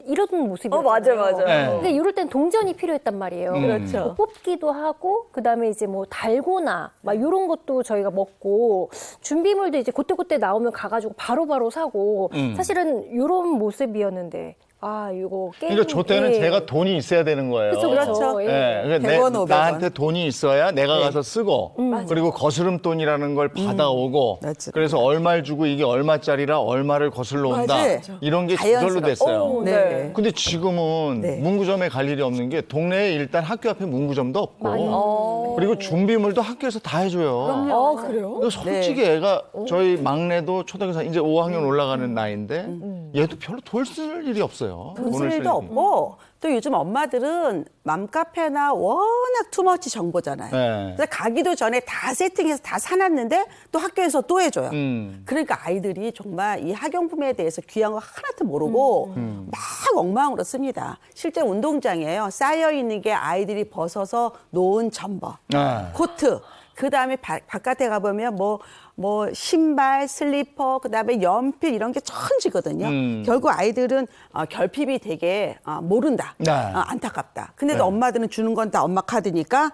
모습이었잖아요. 맞아요. 네. 근데 이럴 땐 동전이 필요했단 말이에요. 그렇죠. 뭐 뽑기도 하고 그다음에 이제 뭐 달고나 막 이런 것도 저희가 먹고 준비물도 이제 그때그때 나오면 가가지고 바로바로 사고 사실은 이런 모습이었는데 이거 게임. 그러니까 저 때는 제가 돈이 있어야 되는 거예요. 그렇죠. 예, 그러니까 100원, 500원. 나한테 돈이 있어야 내가 가서 쓰고 그리고 거스름돈이라는 걸 받아오고 맞죠. 그래서 얼마를 주고 이게 얼마짜리라 얼마를 거슬러 온다. 맞아요. 이런 게 자연스럽고. 저절로 됐어요. 네. 근데 지금은 네. 문구점에 갈 일이 없는 게 동네에 일단 학교 앞에 문구점도 없고 그리고 준비물도 학교에서 다 해줘요. 그래요? 그러니까 솔직히 애가 저희 막내도 초등학교 이제 5학년 올라가는 나이인데 얘도 별로 돈 쓸 일이 없어요. 돈 쓸 돈을 쓸 일도 없고 또 요즘 엄마들은 맘카페나 워낙 투머치 정보잖아요. 네. 그래서 가기도 전에 다 세팅해서 다 사놨는데 또 학교에서 또 해줘요. 그러니까 아이들이 정말 이 학용품에 대해서 귀한 거 하나도 모르고 막 엉망으로 씁니다. 실제 운동장이에요. 쌓여있는 게 아이들이 벗어서 놓은 점퍼, 코트, 그다음에 바깥에 가보면 뭐 신발, 슬리퍼, 그다음에 연필 이런 게 천지거든요. 결국 아이들은 결핍이 되게 모른다. 네. 안타깝다. 근데 또 엄마들은 주는 건 다 엄마 카드니까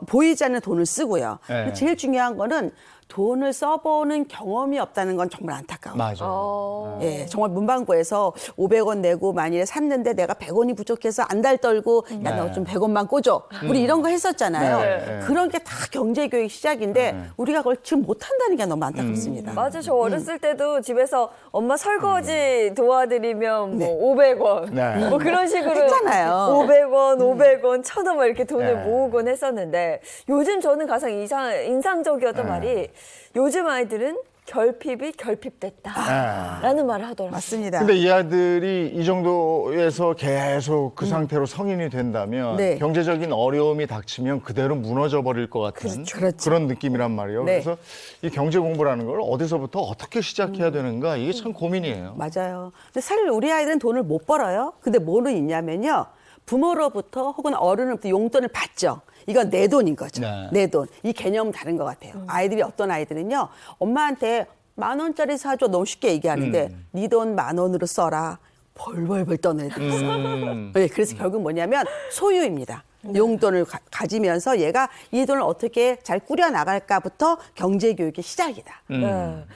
보이지 않는 돈을 쓰고요. 근데 제일 중요한 거는 돈을 써보는 경험이 없다는 건 정말 안타까워요. 맞아요. 예, 정말 문방구에서 500원 내고 만일에 샀는데 내가 100원이 부족해서 안달 떨고 야, 너 좀 100원만 꽂아. 우리 이런 거 했었잖아요. 네. 그런 게 다 경제교육 시작인데 우리가 그걸 지금 못한다는 게 너무 안타깝습니다. 맞아, 저 어렸을 때도 집에서 엄마 설거지 도와드리면 뭐 500원, 네. 뭐 그런 식으로 했잖아요. 500원, 500원, 1,000원 막 이렇게 돈을 모으곤 했었는데 요즘 저는 가장 인상적이었던 말이 요즘 아이들은 결핍이 결핍됐다라는 말을 하더라고요. 맞습니다. 근데 이 아들이 이 정도에서 계속 그 상태로 성인이 된다면 네. 경제적인 어려움이 닥치면 그대로 무너져 버릴 것 같은 그렇죠. 그런 느낌이란 말이에요. 네. 그래서 이 경제 공부라는 걸 어디서부터 어떻게 시작해야 되는가 이게 참 고민이에요. 맞아요. 근데 사실 우리 아이들은 돈을 못 벌어요. 근데 뭐는 있냐면요. 부모로부터 혹은 어른으로부터 용돈을 받죠. 이건 내 돈인 거죠. 네. 내 돈. 이 개념은 다른 것 같아요. 아이들이 어떤 아이들은요. 엄마한테 10,000원짜리 사줘 너무 쉽게 얘기하는데 네 돈 10,000원으로 써라. 벌벌벌 떠는 애들이 있어요. 네, 그래서 결국 뭐냐면 소유입니다. 용돈을 가지면서 얘가 이 돈을 어떻게 잘 꾸려 나갈까부터 경제교육의 시작이다.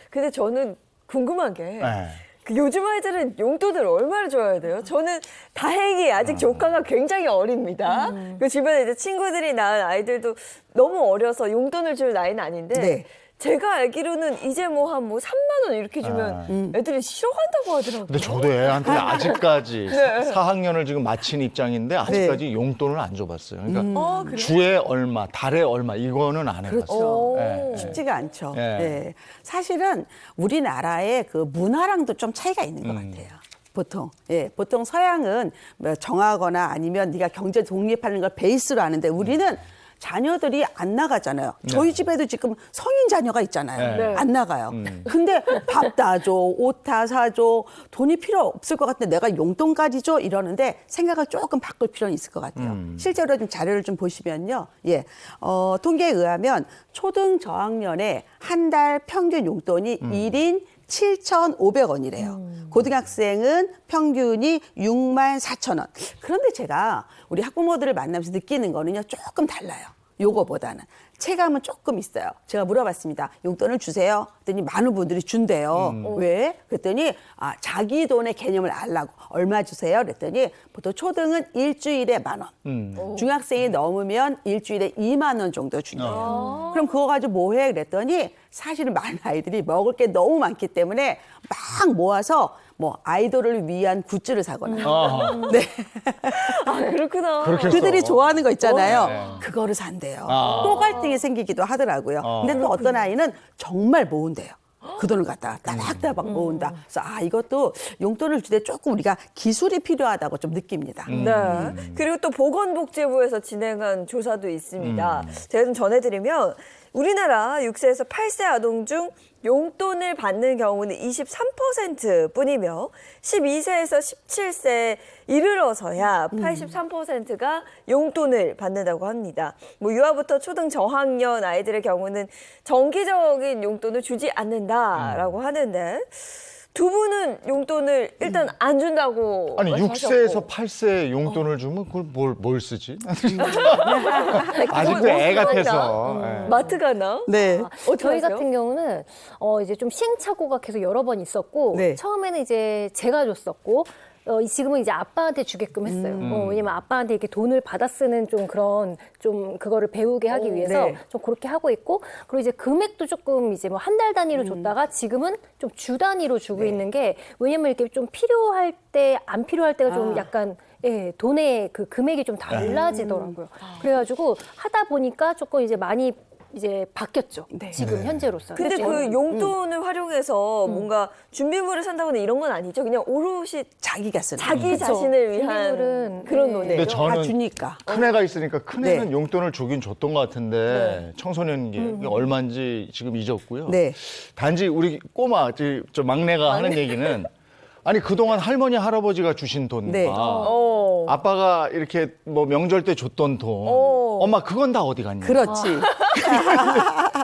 근데 저는 궁금한 게 네. 그 요즘 아이들은 용돈을 얼마를 줘야 돼요? 저는 다행히 아직 조카가 굉장히 어립니다. 그 주변에 이제 친구들이 낳은 아이들도 너무 어려서 용돈을 줄 나이는 아닌데 네. 제가 알기로는 이제 뭐 한 뭐 3만 원 이렇게 주면 애들이 싫어한다고 하더라고요. 근데 저도 애한테 아직까지 4학년을 지금 마친 입장인데 아직까지 용돈을 안 줘봤어요. 그러니까 그래요? 주에 얼마, 달에 얼마 이거는 안 해봤어요. 그렇죠. 예, 예. 쉽지가 않죠. 예. 네. 사실은 우리나라의 그 문화랑도 좀 차이가 있는 것 같아요. 보통 서양은 뭐 정하거나 아니면 네가 경제 독립하는 걸 베이스로 하는데 우리는 자녀들이 안 나가잖아요. 저희 집에도 지금 성인 자녀가 있잖아요. 네. 안 나가요. 근데 밥 다 줘, 옷 다 사줘, 돈이 필요 없을 것 같은데 내가 용돈까지 줘 이러는데 생각을 조금 바꿀 필요는 있을 것 같아요. 실제로 좀 자료를 좀 보시면요. 통계에 의하면 초등 저학년에 한 달 평균 용돈이 1인 7,500원이래요. 고등학생은 평균이 64,000원. 그런데 제가 우리 학부모들을 만나면서 느끼는 거는요, 조금 달라요. 요거보다는. 체감은 조금 있어요. 제가 물어봤습니다. 용돈을 주세요. 그랬더니 많은 분들이 준대요. 왜? 그랬더니 자기 돈의 개념을 알라고. 얼마 주세요? 그랬더니 보통 초등은 일주일에 10,000원. 중학생이 넘으면 일주일에 2만 원 정도 준대요. 그럼 그거 가지고 뭐 해? 그랬더니 사실은 많은 아이들이 먹을 게 너무 많기 때문에 막 모아서 뭐 아이돌을 위한 굿즈를 사거나. 네. 그렇구나. 그렇겠어. 그들이 좋아하는 거 있잖아요. 네. 그거를 산대요. 또 갈등이 생기기도 하더라고요. 근데 또 어떤 아이는 정말 모은대요. 그 돈을 갖다가 따박따박 모은다. 그래서 이것도 용돈을 줄 때 조금 우리가 기술이 필요하다고 좀 느낍니다. 네. 그리고 또 보건복지부에서 진행한 조사도 있습니다. 제가 좀 전해드리면 우리나라 6세에서 8세 아동 중 용돈을 받는 경우는 23%뿐이며 12세에서 17세에 이르러서야 83%가 용돈을 받는다고 합니다. 뭐 유아부터 초등 저학년 아이들의 경우는 정기적인 용돈을 주지 않는다라고 하는데 두 분은 용돈을 일단 안 준다고 아니 말씀하셨고. 6세에서 8세 용돈을 주면 그걸 뭘 쓰지? 아직도 애 같아서. 예. 마트 가나? 네. 저희 같은 경우는 이제 좀 시행착오가 계속 여러 번 있었고 네. 처음에는 이제 제가 줬었고 지금은 이제 아빠한테 주게끔 했어요. 왜냐면 아빠한테 이렇게 돈을 받아 쓰는 좀 그런 좀 그거를 배우게 하기 위해서 네. 좀 그렇게 하고 있고 그리고 이제 금액도 조금 이제 뭐 한 달 단위로 줬다가 지금은 좀 주 단위로 주고 있는 게 왜냐면 이렇게 좀 필요할 때 안 필요할 때가 좀 약간 돈의 그 금액이 좀 달라지더라고요. 그래가지고 하다 보니까 조금 이제 많이 이제 바뀌었죠. 지금 현재로서. 근데 그 용돈을 활용해서 뭔가 준비물을 산다거나 이런 건 아니죠. 그냥 오롯이 자기가 쓰는 자기 거. 자신을 위한 준비물은, 그런 네. 돈이에요. 근데 다 저는 주니까. 큰애가 있으니까 큰애는 네. 용돈을 주긴 줬던 것 같은데 청소년기 얼마인지 지금 잊었고요. 네. 단지 우리 꼬마 저 막내가 하는 얘기는 아니 그동안 할머니 할아버지가 주신 돈과 네. 아빠가 이렇게 뭐 명절 때 줬던 돈 엄마 그건 다 어디 갔냐. 그렇지.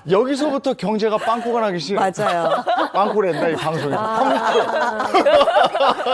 여기서부터 경제가 빵꾸가 나기 시작. 맞아요. 빵꾸랜다 이 방송에서.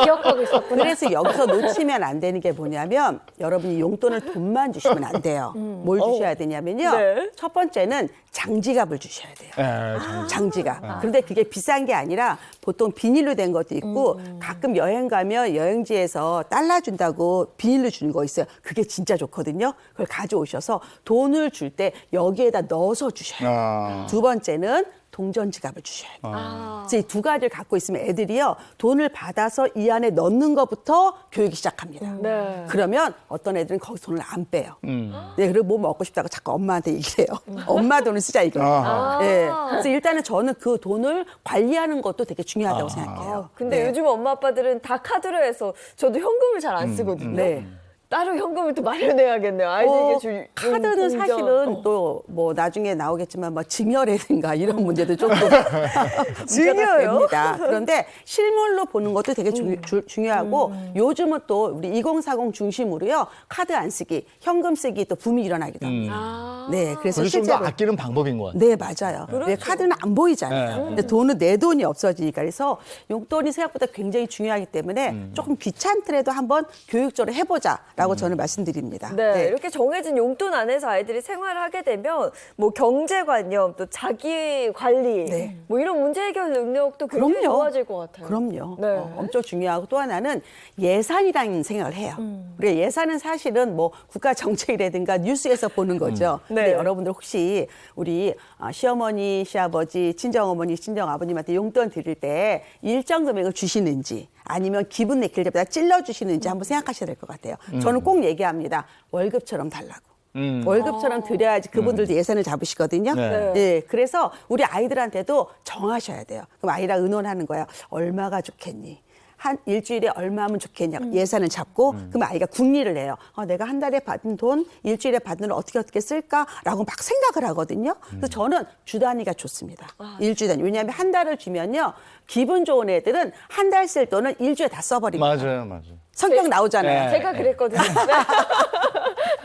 기억하고 있었구나. 그래서 여기서 놓치면 안 되는 게 뭐냐면 여러분이 용돈을 돈만 주시면 안 돼요. 뭘 주셔야 되냐면요. 네. 첫 번째는 장지갑을 주셔야 돼요. 예, 장지갑. 그런데 그게 비싼 게 아니라 보통 비닐로 된 것도 있고 가끔 여행 가면 여행지에서 달러 준다고 비닐로 주는 거 있어요. 그게 진짜 좋거든요. 그걸 가져오셔서 돈을 줄 때 여기에다 넣어서 주셔야 돼요. 두 번째는 동전 지갑을 주셔야 돼요. 그래서 이 두 가지를 갖고 있으면 애들이요. 돈을 받아서 이 안에 넣는 것부터 교육이 시작합니다. 네. 그러면 어떤 애들은 거기서 돈을 안 빼요. 네, 그리고 뭐 먹고 싶다고 자꾸 엄마한테 얘기해요. 엄마 돈을 쓰자 이거. 네. 그래서 일단은 저는 그 돈을 관리하는 것도 되게 중요하다고 생각해요. 근데 네. 요즘 엄마 아빠들은 다 카드로 해서 저도 현금을 잘 안 쓰거든요. 네. 따로 현금을 또 마련해야겠네요. 아이들에게 카드는 동전. 사실은 또 뭐 나중에 나오겠지만 뭐 증여라든가 이런 문제도 조금 문제가 증여요? 됩니다. 그런데 실물로 보는 것도 되게 중요하고 요즘은 또 우리 2040 중심으로요 카드 안 쓰기, 현금 쓰기 또 붐이 일어나기도 합니다. 네, 그래서 그게 좀 더 실제로 아끼는 방법인 것 같아요. 네, 맞아요. 왜 카드는 안 보이잖아요. 근데 돈은 내 돈이 없어지니까 그래서 용돈이 생각보다 굉장히 중요하기 때문에 조금 귀찮더라도 한번 교육적으로 해보자. 라고 저는 말씀드립니다. 네, 이렇게 정해진 용돈 안에서 아이들이 생활을 하게 되면 뭐 경제관념, 또 자기 관리, 네. 뭐 이런 문제 해결 능력도 굉장히 그럼요. 좋아질 것 같아요. 그럼요. 네. 엄청 중요하고 또 하나는 예산이라는 생각을 해요. 우리가 예산은 사실은 뭐 국가 정책이라든가 뉴스에서 보는 거죠. 네. 근데 여러분들 혹시 우리 시어머니, 시아버지, 친정어머니, 친정아버님한테 용돈 드릴 때 일정 금액을 주시는지 아니면 기분 내킬 때마다 찔러주시는지 한번 생각하셔야 될 것 같아요. 저는 꼭 얘기합니다. 월급처럼 달라고. 월급처럼 드려야지 그분들도 예산을 잡으시거든요. 네. 네, 그래서 우리 아이들한테도 정하셔야 돼요. 그럼 아이랑 의논하는 거예요. 얼마가 좋겠니? 한 일주일에 얼마 하면 좋겠냐 예산을 잡고 그럼 아이가 궁리를 해요. 내가 한 달에 받은 돈 일주일에 받은 돈 어떻게 쓸까라고 막 생각을 하거든요. 그래서 저는 주 단위가 좋습니다. 일주일 단위. 왜냐하면 한 달을 주면요. 기분 좋은 애들은 한 달 쓸 돈은 일주일에 다 써버립니다. 맞아요. 성격 나오잖아요. 네. 제가 그랬거든요.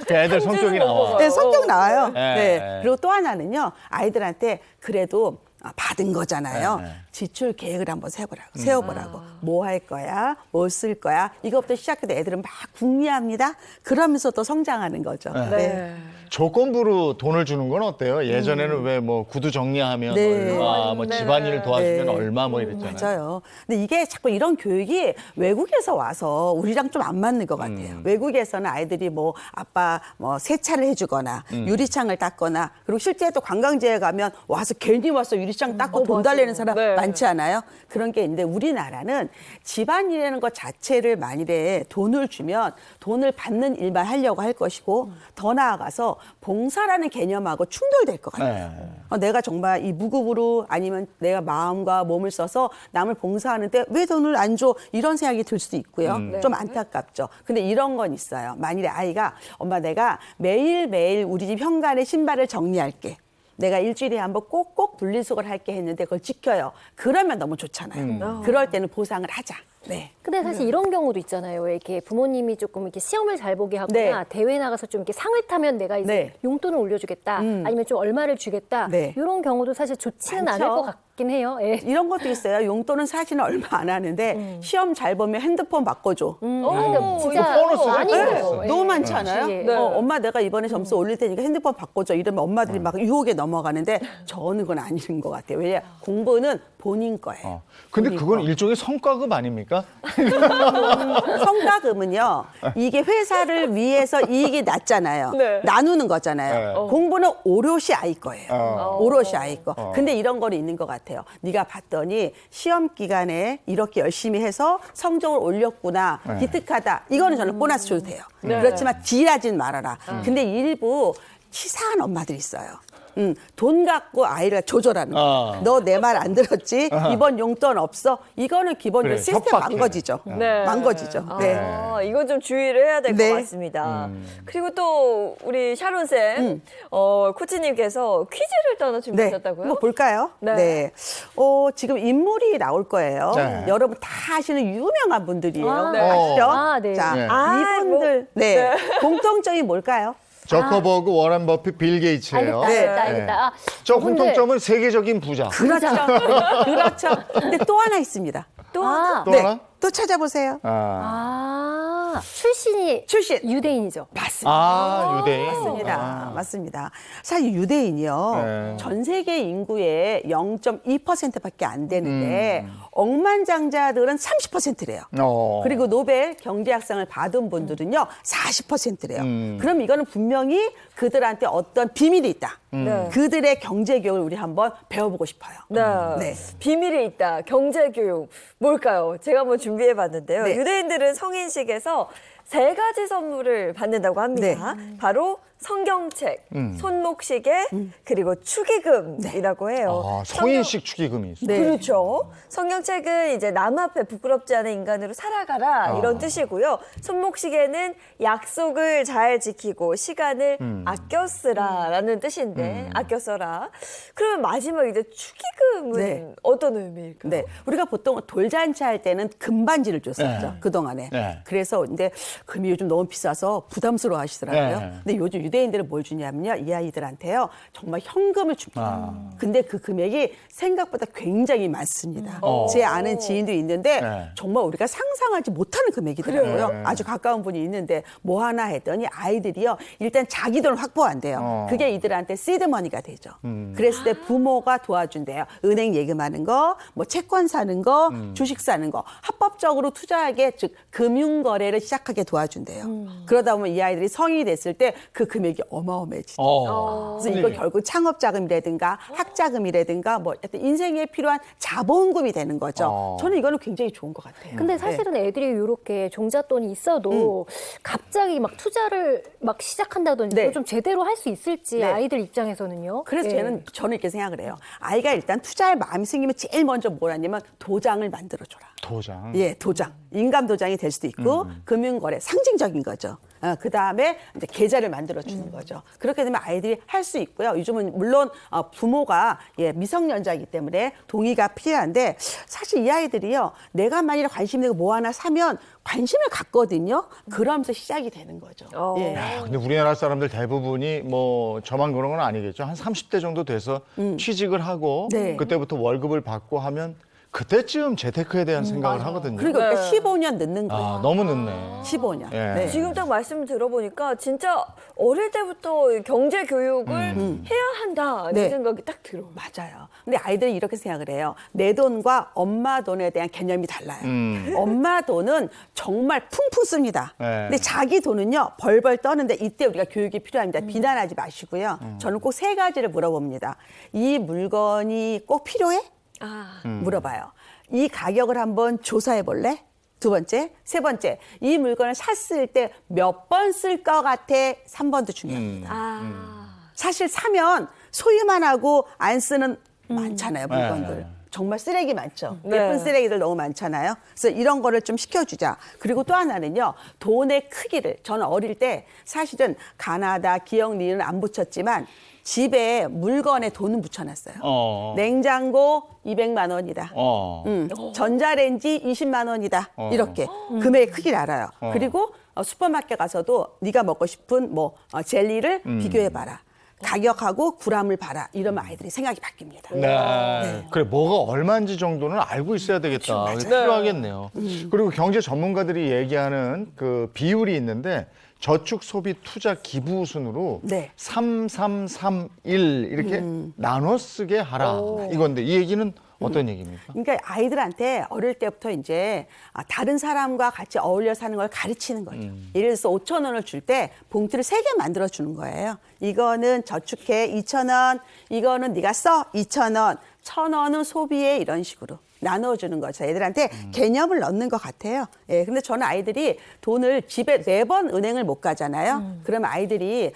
그 애들 성격이 나와. 네, 성격 나와요. 네. 네. 그리고 또 하나는요. 아이들한테 그래도 받은 거잖아요. 네. 지출 계획을 한번 세워보라고. 뭐 할 거야? 뭐 쓸 거야? 이것부터 시작해서 애들은 막 궁리합니다. 그러면서 또 성장하는 거죠. 네. 조건부로 돈을 주는 건 어때요? 예전에는 왜 뭐 구두 정리하면 네. 얼마, 뭐 집안일 도와주면 네. 얼마 뭐 이랬잖아요. 맞아요. 근데 이게 자꾸 이런 교육이 외국에서 와서 우리랑 좀 안 맞는 것 같아요. 외국에서는 아이들이 뭐 아빠 뭐 세차를 해주거나 유리창을 닦거나 그리고 실제 또 관광지에 가면 와서 괜히 와서 유리창 닦고 돈 달래는 사람 네. 많지 않아요? 그런 게 있는데 우리나라는 집안일이라는 것 자체를 만일에 돈을 주면 돈을 받는 일만 하려고 할 것이고 더 나아가서 봉사라는 개념하고 충돌될 것 같아요. 내가 정말 이 무급으로 아니면 내가 마음과 몸을 써서 남을 봉사하는데 왜 돈을 안 줘? 이런 생각이 들 수도 있고요. 좀 안타깝죠. 근데 이런 건 있어요. 만일에 아이가 엄마 내가 매일매일 우리 집 현관에 신발을 정리할게. 내가 일주일에 한번 꼭꼭 분리수거를 할게 했는데 그걸 지켜요. 그러면 너무 좋잖아요. 그럴 때는 보상을 하자. 네. 근데 사실 이런 경우도 있잖아요. 왜 이렇게 부모님이 조금 이렇게 시험을 잘 보게 하거나 네. 대회 나가서 좀 이렇게 상을 타면 내가 이제 네. 용돈을 올려주겠다. 아니면 좀 얼마를 주겠다. 네. 이런 경우도 사실 좋지는 많죠. 않을 것 같긴 해요. 예. 이런 것도 있어요. 용돈은 사실은 얼마 안 하는데 시험 잘 보면 핸드폰 바꿔줘. 그러니까 진짜 이거 보너스 아닌 네. 거죠. 예. 너무 많지 않아요? 네. 엄마 내가 이번에 점수 올릴 테니까 핸드폰 바꿔줘. 이러면 엄마들이 막 유혹에 넘어가는데 저는 그건 아닌 것 같아요. 왜냐 공부는 본인 거예요. 근데 본인 그건 거. 일종의 성과급 아닙니까? 성과금은요. 이게 회사를 위해서 이익이 났잖아요. 네. 나누는 거잖아요. 네. 공부는 오롯이 아이 거예요. 오롯이 아이 거. 근데 이런 거는 있는 것 같아요. 네가 봤더니 시험 기간에 이렇게 열심히 해서 성적을 올렸구나. 기특하다. 이거는 저는 보너스 줘도 돼요. 그렇지만 딜하진 말아라. 근데 일부 치사한 엄마들이 있어요. 돈 갖고 아이를 조절하는 거. 너 내 말 안 들었지? 이번 용돈 없어? 이거는 기본적으로 그래, 시스템 협박해. 망가지죠. 네. 망가지죠. 네. 이건 좀 주의를 해야 될 것 네. 같습니다. 그리고 또 우리 샤론 쌤, 코치님께서 퀴즈를 또 하나 네. 준비하셨다고요? 한번 볼까요? 네. 지금 인물이 나올 거예요. 네. 여러분 다 아시는 유명한 분들이에요. 아, 네. 아시죠? 아, 네. 자, 네. 이분들 네. 공통점이 뭘까요? 저커버그, 워런 버핏, 빌 게이츠예요. 알겠다, 네. 알겠다, 알겠다. 아, 저 저분들- 공통점은 세계적인 부자. 그렇죠. 그렇죠. 근데 또 하나 있습니다. 또 아, 하나? 또 찾아보세요. 출신이 출신. 유대인이죠. 맞습니다. 유대인. 맞습니다. 맞습니다. 사실 유대인이요. 네. 전 세계 인구의 0.2%밖에 안 되는데 억만장자들은 30%래요. 그리고 노벨 경제학상을 받은 분들은요 40%래요. 그럼 이거는 분명히 그들한테 어떤 비밀이 있다. 네. 그들의 경제 교육을 우리 한번 배워보고 싶어요. 네. 네. 비밀이 있다. 경제교육. 뭘까요? 제가 한번 준비해봤는데요. 네. 유대인들은 성인식에서 3가지 선물을 받는다고 합니다. 바로 성경책, 손목시계, 그리고 축의금이라고 해요. 성인식 축의금이 있어요. 네. 그렇죠. 성경책은 이제 남 앞에 부끄럽지 않은 인간으로 살아가라 이런 뜻이고요. 손목시계는 약속을 잘 지키고 시간을 아껴 쓰라라는 뜻인데 아껴 써라. 그러면 마지막 이제 축의금은 네. 어떤 의미일까요? 네, 우리가 보통 돌잔치 할 때는 금반지를 줬었죠. 네. 그 동안에. 네. 그래서 근데 금이 요즘 너무 비싸서 부담스러워 하시더라고요. 네. 근데 요즘 유대인들은 뭘 주냐면요, 이 아이들한테요 정말 현금을 줍니다. 근데 그 금액이 생각보다 굉장히 많습니다. 제 아는 지인도 있는데 네. 정말 우리가 상상하지 못하는 금액이더라고요. 그래요. 아주 가까운 분이 있는데 뭐 하나 했더니 아이들이요. 일단 자기 돈을 확보한대요. 그게 이들한테 시드머니가 되죠. 그랬을 때 부모가 도와준대요. 은행 예금하는 거, 뭐 채권 사는 거, 주식 사는 거. 합법적으로 투자하게 즉 금융거래를 시작하게 도와준대요. 그러다 보면 이 아이들이 성인이 됐을 때 그 금액이 어마어마해지죠. 그래서 이거 결국 창업자금이라든가 학자금이라든가 뭐 하여튼 인생에 필요한 자본금이 되는 거죠. 저는 이거는 굉장히 좋은 것 같아요. 근데 사실은 애들이 이렇게 종잣돈이 있어도 갑자기 막 투자를 막 시작한다든지 네. 그걸 좀 제대로 할 수 있을지 네. 아이들 입장에서는요. 그래서 예. 저는 이렇게 생각을 해요. 아이가 일단 투자할 마음이 생기면 제일 먼저 뭘 하냐면 도장을 만들어줘라. 도장. 예, 도장. 인감 도장이 될 수도 있고 금융거래 상징적인 거죠. 그 다음에 이제 계좌를 만들어 주는 거죠. 그렇게 되면 아이들이 할 수 있고요. 요즘은 물론 부모가 미성년자이기 때문에 동의가 필요한데 사실 이 아이들이요. 내가 만일에 관심 있는 거 뭐 하나 사면 관심을 갖거든요. 그러면서 시작이 되는 거죠. 예. 야, 근데 우리나라 사람들 대부분이 뭐 저만 그런 건 아니겠죠. 한 30대 정도 돼서 취직을 하고 네. 그때부터 월급을 받고 하면 그때쯤 재테크에 대한 생각을 하거든요. 그리고 네. 15년 늦는 거예요. 아, 너무 늦네. 15년. 예. 네. 지금 딱 말씀 들어보니까 진짜 어릴 때부터 경제 교육을 해야 한다는 네. 생각이 딱 들어요. 맞아요. 근데 아이들이 이렇게 생각을 해요. 내 돈과 엄마 돈에 대한 개념이 달라요. 엄마 돈은 정말 풍풍 씁니다. 네. 근데 자기 돈은요, 벌벌 떠는데 이때 우리가 교육이 필요합니다. 비난하지 마시고요. 저는 꼭 3가지를 물어봅니다. 이 물건이 꼭 필요해? 물어봐요. 이 가격을 한번 조사해 볼래? 2번째, 3번째, 이 물건을 샀을 때 몇 번 쓸 것 같아? 3번도 중요합니다. 사실 사면 소유만 하고 안 쓰는 많잖아요, 물건들. 네. 정말 쓰레기 많죠. 네. 예쁜 쓰레기들 너무 많잖아요. 그래서 이런 거를 좀 시켜주자. 그리고 또 하나는요, 돈의 크기를. 저는 어릴 때 사실은 가나다, 기억, 니은 안 붙였지만 집에 물건에 돈은 붙여놨어요. 냉장고 200만 원이다. 전자레인지 20만 원이다. 이렇게 금액의 크기를 알아요. 그리고 슈퍼마켓 가서도 네가 먹고 싶은 뭐 젤리를 비교해봐라. 가격하고 구람을 봐라. 이러면 아이들이 생각이 바뀝니다. 네. 그래, 뭐가 얼마인지 정도는 알고 있어야 되겠다. 그게 필요하겠네요. 그리고 경제 전문가들이 얘기하는 그 비율이 있는데 저축, 소비, 투자, 기부 순으로 네. 3331 이렇게 나눠 쓰게 하라. 이건데 이 얘기는 어떤 얘기입니까? 그러니까 아이들한테 어릴 때부터 이제 다른 사람과 같이 어울려 사는 걸 가르치는 거죠. 예를 들어서 5천 원을 줄 때 봉투를 3개 만들어 주는 거예요. 이거는 저축해 2천 원, 이거는 네가 써 2천 원, 1,000원은 소비해 이런 식으로. 나눠주는 거죠. 애들한테 개념을 넣는 것 같아요. 예, 근데 저는 아이들이 돈을 집에 4번 은행을 못 가잖아요. 그러면 아이들이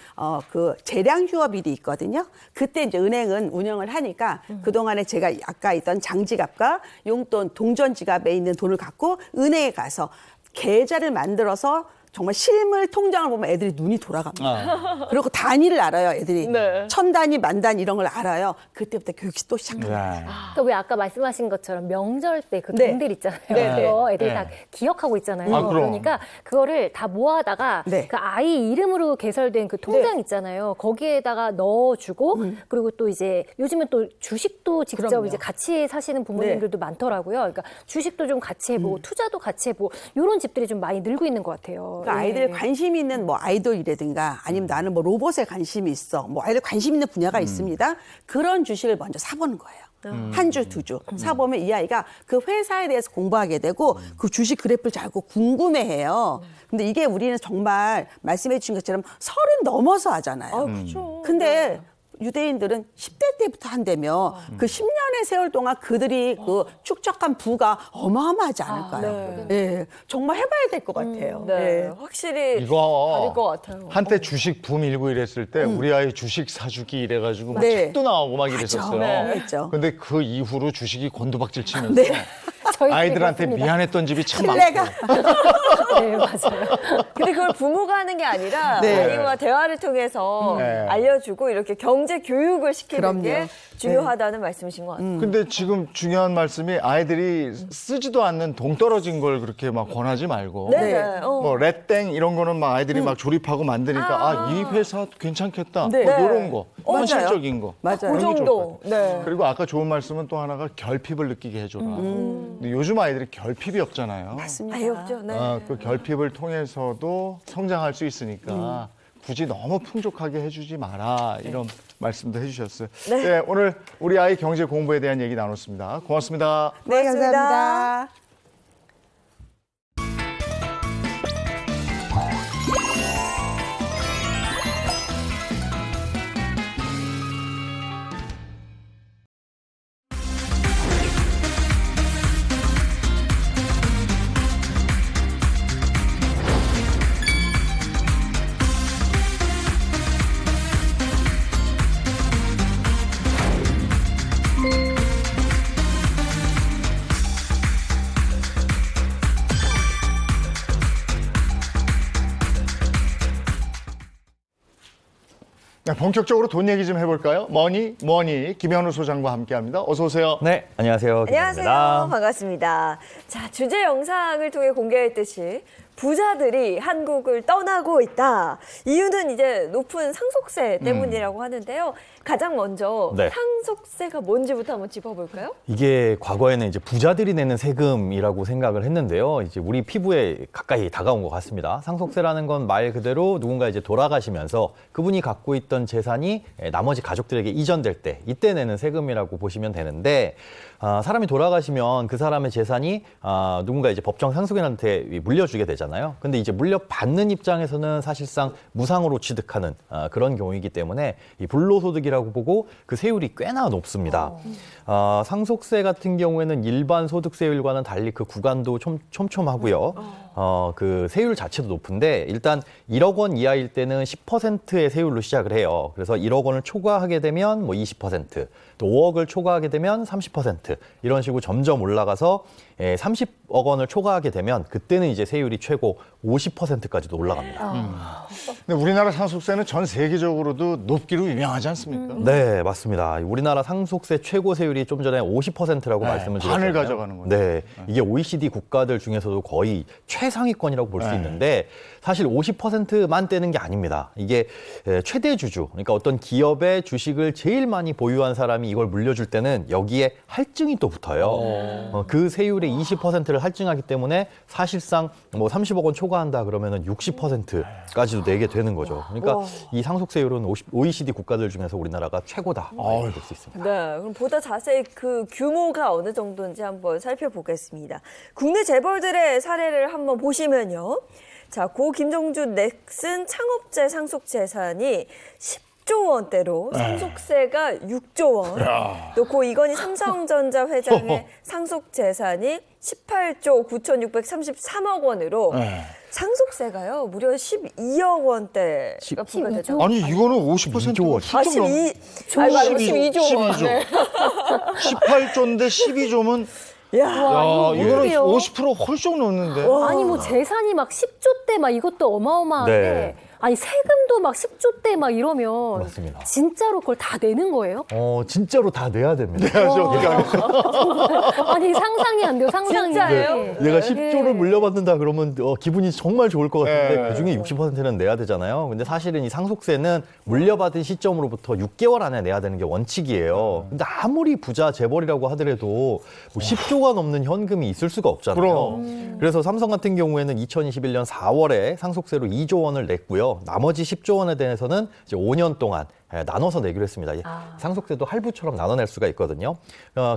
그 재량 휴업일이 있거든요. 그때 이제 은행은 운영을 하니까 그동안에 제가 아까 있던 장지갑과 용돈, 동전 지갑에 있는 돈을 갖고 은행에 가서 계좌를 만들어서 정말 실물 통장을 보면 애들이 눈이 돌아갑니다. 그리고 단위를 알아요, 애들이. 네. 1000단위, 만단위 이런 걸 알아요. 그때부터 교육이 또 시작합니다. 그러니까 왜 아까 말씀하신 것처럼 명절 때 그 네. 돈들 있잖아요. 네. 그거 애들이 네. 다 기억하고 있잖아요. 아, 그럼. 그러니까 그거를 다 모아다가 네. 그 아이 이름으로 개설된 그 통장 있잖아요. 거기에다가 넣어주고 그리고 또 이제 요즘은 또 주식도 직접 그럼요. 이제 같이 사시는 부모님들도 많더라고요. 그러니까 주식도 좀 같이 해보고 투자도 같이 해보고 이런 집들이 좀 많이 늘고 있는 것 같아요. 그러니까 아이들 관심 있는 뭐 아이돌이라든가 아니면 나는 뭐 로봇에 관심이 있어. 뭐 아이들 관심 있는 분야가 있습니다. 그런 주식을 먼저 사보는 거예요. 한 주, 2주 사보면 이 아이가 그 회사에 대해서 공부하게 되고 그 주식 그래프를 잘 알고 궁금해해요. 근데 이게 우리는 정말 말씀해 주신 것처럼 30 넘어서 하잖아요. 그렇죠. 근데 유대인들은 10대 때부터 한다며 그 10년의 세월 동안 그들이 그 축적한 부가 어마어마하지 않을까요? 예, 정말 해봐야 될 것 같아요. 네, 예. 확실히 이거 다를 것 같아요. 한때 주식 붐 일고 이랬을 때 우리 아이 주식 사주기 이래가지고 막 네. 책도 나오고 막 이랬었어요. 네. 했죠. 근데 그 이후로 주식이 곤두박질 치면서 저희 아이들한테 그렇습니다. 미안했던 집이 참 신뢰가. 많고. 네, 맞아요. 근데 그걸 부모가 하는 게 아니라 네. 아이와 대화를 통해서 네. 알려주고 이렇게 경제 경제 교육을 시키는 그럼요. 게 중요하다는 말씀이신 것 같아요. 근데 지금 중요한 말씀이 아이들이 쓰지도 않는 동떨어진 걸 그렇게 막 권하지 말고 네. 뭐 렛땡 이런 거는 막 아이들이 막 조립하고 만드니까 이 회사 괜찮겠다. 네. 뭐 이런 거. 맞아요. 현실적인 거. 맞아요. 그 정도. 네. 그리고 아까 좋은 말씀은 또 하나가 결핍을 느끼게 해줘라. 근데 요즘 아이들이 결핍이 없잖아요. 맞습니다. 없죠. 네. 그 결핍을 통해서도 성장할 수 있으니까 굳이 너무 풍족하게 해주지 마라 이런 말씀도 해주셨어요. 네. 오늘 우리 아이 경제 공부에 대한 얘기 나눴습니다. 고맙습니다. 네, 고맙습니다. 감사합니다. 네, 본격적으로 돈 얘기 좀 해볼까요? 머니 김현우 소장과 함께합니다. 어서 오세요. 네, 안녕하세요. 안녕하세요. 김현우입니다. 반갑습니다. 자, 주제 영상을 통해 공개했듯이 부자들이 한국을 떠나고 있다. 이유는 이제 높은 상속세 때문이라고 하는데요. 가장 먼저 네. 상속세가 뭔지부터 한번 짚어볼까요? 이게 과거에는 이제 부자들이 내는 세금이라고 생각을 했는데요. 이제 우리 피부에 가까이 다가온 것 같습니다. 상속세라는 건 말 그대로 누군가 이제 돌아가시면서 그분이 갖고 있던 재산이 나머지 가족들에게 이전될 때 이때 내는 세금이라고 보시면 되는데 사람이 돌아가시면 그 사람의 재산이 누군가 이제 법정 상속인한테 물려주게 되잖아요. 근데 이제 물려받는 입장에서는 사실상 무상으로 취득하는 그런 경우이기 때문에 이 불로소득이라고 보고 그 세율이 꽤나 높습니다. 상속세 같은 경우에는 일반 소득세율과는 달리 그 구간도 촘촘하고요. 그 세율 자체도 높은데 일단 1억 원 이하일 때는 10%의 세율로 시작을 해요. 그래서 1억 원을 초과하게 되면 뭐 20%, 또 5억을 초과하게 되면 30% 이런 식으로 점점 올라가서 30억 원을 초과하게 되면 그때는 이제 세율이 최고 50%까지도 올라갑니다. 근데 우리나라 상속세는 전 세계적으로도 높기로 유명하지 않습니까? 네, 맞습니다. 우리나라 상속세 최고 세율이 좀 전에 50%라고 네, 말씀을 드렸잖아요. 반을 가져가는 거죠. 네, 이게 OECD 국가들 중에서도 거의 최상위권이라고 볼 수 네. 있는데 사실 50%만 떼는 게 아닙니다. 이게 최대 주주, 그러니까 어떤 기업의 주식을 제일 많이 보유한 사람이 이걸 물려줄 때는 여기에 할증이 또 붙어요. 그 세율의 20%를 할증하기 때문에 사실상 뭐 30억 원 초과한다 그러면은 60%까지도 내게 되는 거죠. 그러니까 이 상속세율은 OECD 국가들 중에서 우리나라가 최고다 볼 수 있습니다. 네, 그럼 보다 자세히 그 규모가 어느 정도인지 한번 살펴보겠습니다. 국내 재벌들의 사례를 한번 보시면요. 자, 고 김정준 넥슨 창업재 상속 재산이 10조 원대로 상속세가 6조 원. 또 고 이건희 삼성전자 회장의 상속 재산이 18조 9,633억 원으로 상속세가요 무려 12억 원대가 부과되죠. 아니 이거는 50%가 아, 12조 원. 12조. 18조인데 12조면 야, 이거는 50% 훨씬 넘는데. 아니 뭐 재산이 막 10조대 막 이것도 어마어마한데 네. 아니 세금도 막 10조대 막 이러면 맞습니다. 진짜로 그걸 다 내는 거예요? 진짜로 다 내야 됩니다. 아니 상상이 안 돼요. 상상이. 진짜예요? 얘가 10조를 물려받는다 그러면 기분이 정말 좋을 것 같은데 네. 그중에 60%는 내야 되잖아요. 근데 사실은 이 상속세는 물려받은 시점으로부터 6개월 안에 내야 되는 게 원칙이에요. 근데 아무리 부자 재벌이라고 하더라도 뭐 10조가 넘는 현금이 있을 수가 없잖아요. 그래서 삼성 같은 경우에는 2021년 4월에 상속세로 2조 원을 냈고요. 나머지 10조 원에 대해서는 이제 5년 동안 나눠서 내기로 했습니다. 상속세도 할부처럼 나눠낼 수가 있거든요.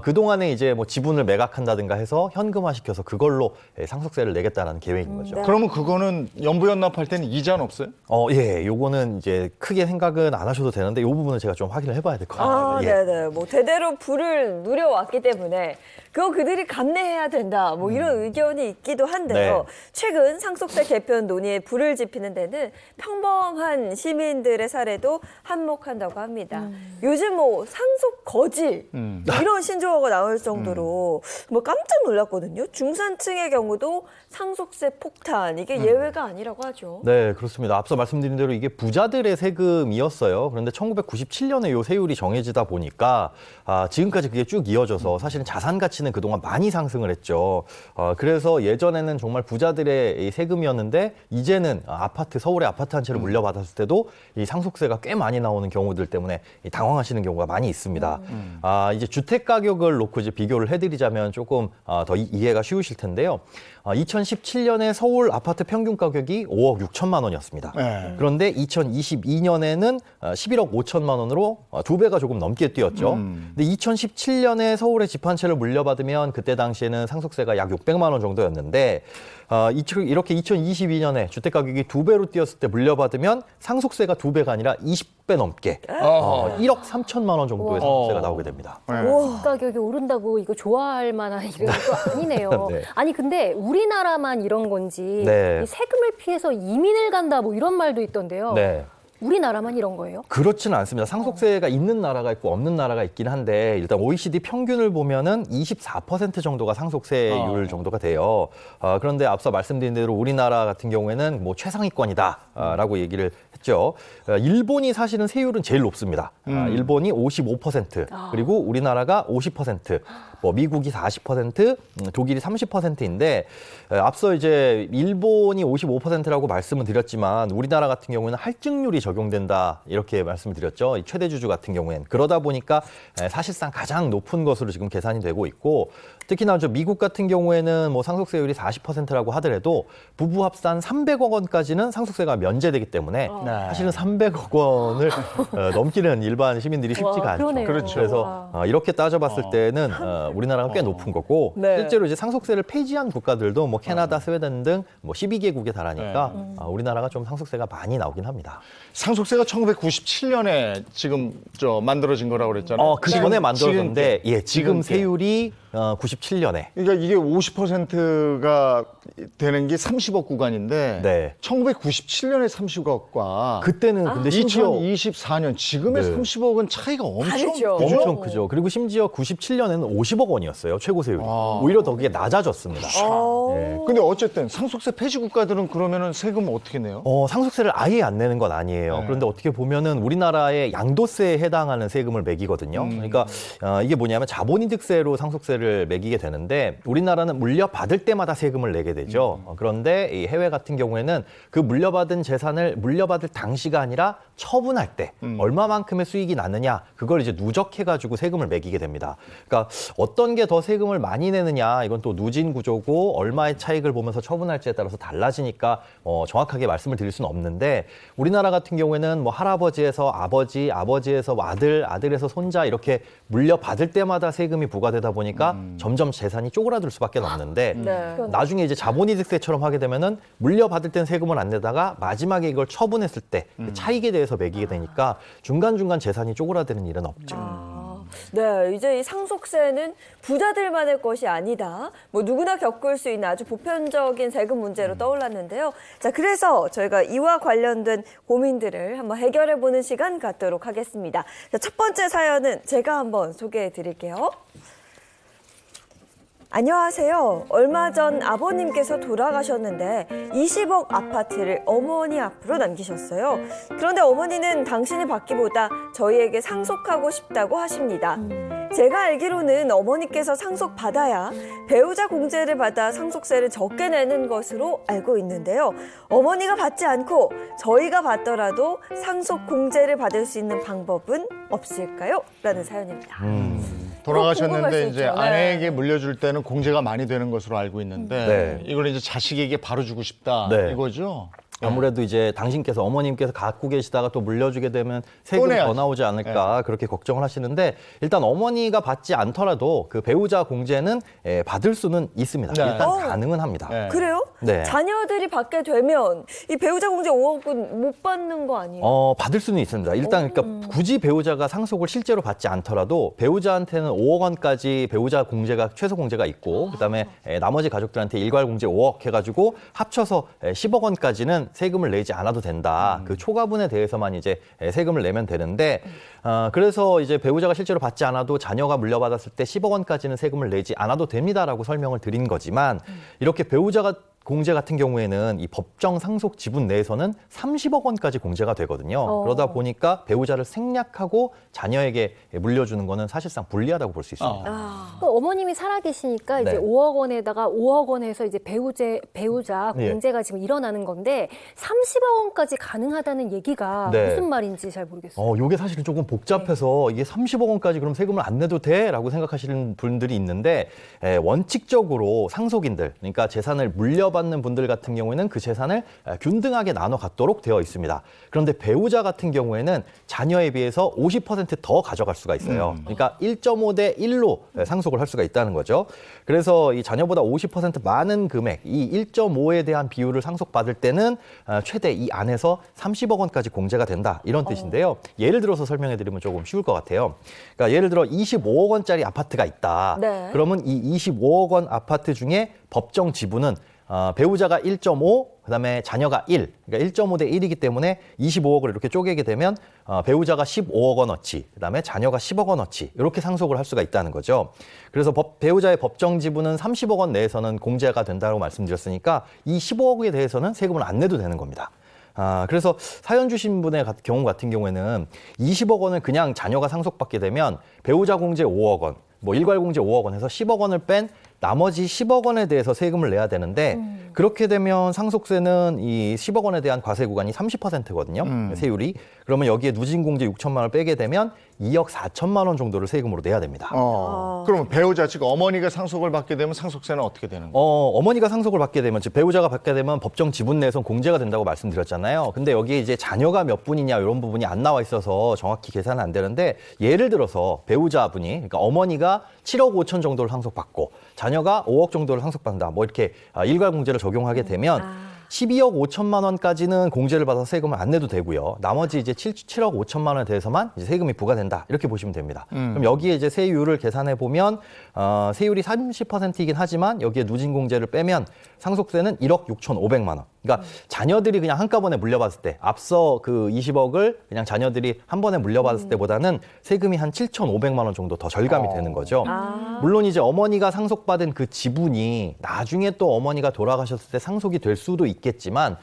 그동안에 이제 뭐 지분을 매각한다든가 해서 현금화시켜서 그걸로 상속세를 내겠다는 계획인 거죠. 그러면 그거는 연부연납할 때는 이자는 없어요? 예, 요거는 이제 크게 생각은 안 하셔도 되는데 이 부분은 제가 좀 확인을 해봐야 될 것 같아요. 예. 네네. 뭐 대대로 부를 누려왔기 때문에 그거 그들이 감내해야 된다. 뭐 이런 의견이 있기도 한데요. 네. 최근 상속세 개편 논의에 불을 지피는 데는 평범한 시민들의 사례도 한몫 주목한다고 합니다. 요즘 뭐 상속 거질 이런 신조어가 나올 정도로 뭐 깜짝 놀랐거든요. 중산층의 경우도 상속세 폭탄 이게 예외가 아니라고 하죠. 네, 그렇습니다. 앞서 말씀드린 대로 이게 부자들의 세금이었어요. 그런데 1997년에 요 세율이 정해지다 보니까 지금까지 그게 쭉 이어져서 사실은 자산 가치는 그동안 많이 상승을 했죠. 그래서 예전에는 정말 부자들의 이 세금이었는데 이제는 아파트, 서울의 아파트 한 채를 물려받았을 때도 이 상속세가 꽤 많이 나오는 경우들 때문에 당황하시는 경우가 많이 있습니다. 이제 주택 가격을 놓고 이제 비교를 해드리자면 조금 더 이해가 쉬우실 텐데요. 2017년에 서울 아파트 평균 가격이 5억 6천만 원이었습니다. 네. 그런데 2022년에는 11억 5천만 원으로 2배가 조금 넘게 뛰었죠. 근데 2017년에 서울에 집 한 채를 물려받으면 그때 당시에는 상속세가 약 600만 원 정도였는데 이렇게 2022년에 주택 가격이 2배로 뛰었을 때 물려받으면 상속세가 2배가 아니라 20배 넘게 1억 3천만 원 정도의 상속세가 나오게 됩니다. 집 가격이 오른다고 이거 좋아할 만한 이런 거 아니네요. 네. 아니 근데 우리나라만 이런 건지 네. 이 세금을 피해서 이민을 간다 뭐 이런 말도 있던데요. 네. 우리나라만 이런 거예요? 그렇지는 않습니다. 상속세가 있는 나라가 있고 없는 나라가 있긴 한데 일단 OECD 평균을 보면은 24% 정도가 상속세율 정도가 돼요. 그런데 앞서 말씀드린 대로 우리나라 같은 경우에는 뭐 최상위권이다라고 얘기를 했죠. 일본이 사실은 세율은 제일 높습니다. 일본이 55%, 그리고 우리나라가 50%, 뭐 미국이 40%, 독일이 30%인데 앞서 이제 일본이 55%라고 말씀을 드렸지만 우리나라 같은 경우에는 할증률이 적용된다 이렇게 말씀을 드렸죠. 이 최대 주주 같은 경우에는 그러다 보니까 사실상 가장 높은 것으로 지금 계산이 되고 있고 특히나 저 미국 같은 경우에는 뭐 상속세율이 40%라고 하더라도 부부 합산 300억 원까지는 상속세가 면제되기 때문에 사실은 300억 원을 넘기는 일반 시민들이 쉽지가 않죠. 그러네요. 그렇죠. 그래서 이렇게 따져봤을 때는 우리나라가 꽤 높은 거고 네. 실제로 이제 상속세를 폐지한 국가들도 뭐 캐나다, 스웨덴 등 뭐 12개국에 달하니까 우리나라가 좀 상속세가 많이 나오긴 합니다. 상속세가 1997년에 지금 만들어진 거라고 그랬잖아요. 그 전에 만들어졌는데 지금 지금 세율이 97년에 그러니까 이게 50%가 되는 게 30억 구간인데 네. 1997년에 30억과 그때는 근데 심지어 2024년 지금의 네. 30억은 차이가 엄청 다르죠. 그죠? 엄청 크죠. 그리고 심지어 97년에는 50억 원이었어요. 최고 세율이. 오히려 더 그게 낮아졌습니다. 네. 근데 어쨌든 상속세 폐지 국가들은 그러면은 세금을 어떻게 내요? 상속세를 아예 안 내는 건 아니에요. 네. 그런데 어떻게 보면은 우리나라의 양도세에 해당하는 세금을 매기거든요. 그러니까 이게 뭐냐면 자본이득세로 상속세를 매기게 되는데 우리나라는 물려받을 때마다 세금을 내게 되죠. 그런데 이 해외 같은 경우에는 그 물려받은 재산을 물려받을 당시가 아니라 처분할 때 얼마만큼의 수익이 나느냐 그걸 이제 누적해가지고 세금을 매기게 됩니다. 그러니까 어떤 게 더 세금을 많이 내느냐 이건 또 누진 구조고 얼마의 차익을 보면서 처분할지에 따라서 달라지니까 정확하게 말씀을 드릴 수는 없는데 우리나라 같은 경우에는 뭐 할아버지에서 아버지, 아버지에서 아들, 아들에서 손자 이렇게 물려받을 때마다 세금이 부과되다 보니까 점점 재산이 쪼그라들 수밖에 없는데 네. 나중에 이제 자본이득세처럼 하게 되면은 물려받을 땐 세금을 안 내다가 마지막에 이걸 처분했을 때 그 차익에 대해서 매기게 되니까 중간중간 재산이 쪼그라드는 일은 없죠. 네, 이제 이 상속세는 부자들만의 것이 아니다. 뭐 누구나 겪을 수 있는 아주 보편적인 세금 문제로 떠올랐는데요. 자, 그래서 저희가 이와 관련된 고민들을 한번 해결해보는 시간 갖도록 하겠습니다. 자, 첫 번째 사연은 제가 한번 소개해 드릴게요. 안녕하세요. 얼마 전 아버님께서 돌아가셨는데 20억 아파트를 어머니 앞으로 남기셨어요. 그런데 어머니는 당신이 받기보다 저희에게 상속하고 싶다고 하십니다. 제가 알기로는 어머니께서 상속받아야 배우자 공제를 받아 상속세를 적게 내는 것으로 알고 있는데요. 어머니가 받지 않고 저희가 받더라도 상속 공제를 받을 수 있는 방법은 없을까요? 라는 사연입니다. 궁금할 돌아가셨는데 수 이제 있죠. 네. 아내에게 물려줄 때는 공제가 많이 되는 것으로 알고 있는데 네. 이걸 이제 자식에게 바로 주고 싶다 네. 이거죠? 아무래도 이제 당신께서 어머님께서 갖고 계시다가 또 물려주게 되면 세금이 더 내야지. 나오지 않을까 그렇게 걱정을 하시는데 일단 어머니가 받지 않더라도 그 배우자 공제는 받을 수는 있습니다. 네. 일단 가능은 합니다. 네. 그래요? 네. 자녀들이 받게 되면 이 배우자 공제 5억은 못 받는 거 아니에요? 받을 수는 있습니다. 일단 그러니까 굳이 배우자가 상속을 실제로 받지 않더라도 배우자한테는 5억 원까지 배우자 공제가 최소 공제가 있고 그다음에 나머지 가족들한테 일괄 공제 5억 해가지고 합쳐서 10억 원까지는 세금을 내지 않아도 된다. 그 초과분에 대해서만 이제 세금을 내면 되는데 그래서 이제 배우자가 실제로 받지 않아도 자녀가 물려받았을 때 10억 원까지는 세금을 내지 않아도 됩니다라고 설명을 드린 거지만 이렇게 배우자가 공제 같은 경우에는 이 법정 상속 지분 내에서는 30억 원까지 공제가 되거든요. 그러다 보니까 배우자를 생략하고 자녀에게 물려주는 거는 사실상 불리하다고 볼 수 있습니다. 어머님이 살아계시니까 이제 네. 5억 원에다가 5억 원에서 이제 배우자 예. 공제가 지금 일어나는 건데 30억 원까지 가능하다는 얘기가 네. 무슨 말인지 잘 모르겠어요. 요게 사실은 조금 복잡해서 이게 30억 원까지 그럼 세금을 안 내도 돼? 라고 생각하시는 분들이 있는데 원칙적으로 상속인들, 그러니까 재산을 물려받는 분들 같은 경우에는 그 재산을 균등하게 나눠 갖도록 되어 있습니다. 그런데 배우자 같은 경우에는 자녀에 비해서 50% 더 가져갈 수가 있어요. 그러니까 1.5 대 1로 상속을 할 수가 있다는 거죠. 그래서 이 자녀보다 50% 많은 금액, 이 1.5에 대한 비율을 상속받을 때는 최대 이 안에서 30억 원까지 공제가 된다. 이런 뜻인데요. 예를 들어서 설명해 드리면 조금 쉬울 것 같아요. 그러니까 예를 들어 25억 원짜리 아파트가 있다. 네. 그러면 이 25억 원 아파트 중에 법정 지분은 배우자가 1.5, 그다음에 자녀가 1, 그러니까 1.5 대 1이기 때문에 25억을 이렇게 쪼개게 되면 배우자가 15억 원어치, 그다음에 자녀가 10억 원어치 이렇게 상속을 할 수가 있다는 거죠. 그래서 배우자의 법정 지분은 30억 원 내에서는 공제가 된다고 말씀드렸으니까 이 15억에 대해서는 세금을 안 내도 되는 겁니다. 그래서 사연 주신 분의 경우 같은 경우에는 20억 원을 그냥 자녀가 상속받게 되면 배우자 공제 5억 원, 뭐 일괄 공제 5억 원 해서 10억 원을 뺀 나머지 10억 원에 대해서 세금을 내야 되는데 그렇게 되면 상속세는 이 10억 원에 대한 과세 구간이 30%거든요. 세율이. 그러면 여기에 누진 공제 6천만 원을 빼게 되면 2억 4천만 원 정도를 세금으로 내야 됩니다. 그러면 배우자, 즉 어머니가 상속을 받게 되면 상속세는 어떻게 되는 거예요? 어머니가 상속을 받게 되면, 즉 배우자가 받게 되면 법정 지분 내에선 공제가 된다고 말씀드렸잖아요. 근데 여기에 이제 자녀가 몇 분이냐 이런 부분이 안 나와 있어서 정확히 계산은 안 되는데 예를 들어서 배우자분이, 그러니까 어머니가 7억 5천 정도를 상속받고 자녀가 5억 정도를 상속받는다. 뭐 이렇게 일괄 공제를 적용하게 되면 12억 5천만 원까지는 공제를 받아서 세금을 안 내도 되고요. 나머지 이제 7억 5천만 원에 대해서만 이제 세금이 부과된다. 이렇게 보시면 됩니다. 그럼 여기에 이제 세율을 계산해 보면 세율이 30%이긴 하지만 여기에 누진 공제를 빼면 상속세는 1억 6,500만 원. 그러니까 자녀들이 그냥 한꺼번에 물려받을 때 앞서 그 20억을 그냥 자녀들이 한 번에 물려받았을 때보다는 세금이 한 7,500만 원 정도 더 절감이 되는 거죠. 물론 이제 어머니가 상속받은 그 지분이 나중에 또 어머니가 돌아가셨을 때 상속이 될 수도 있겠지만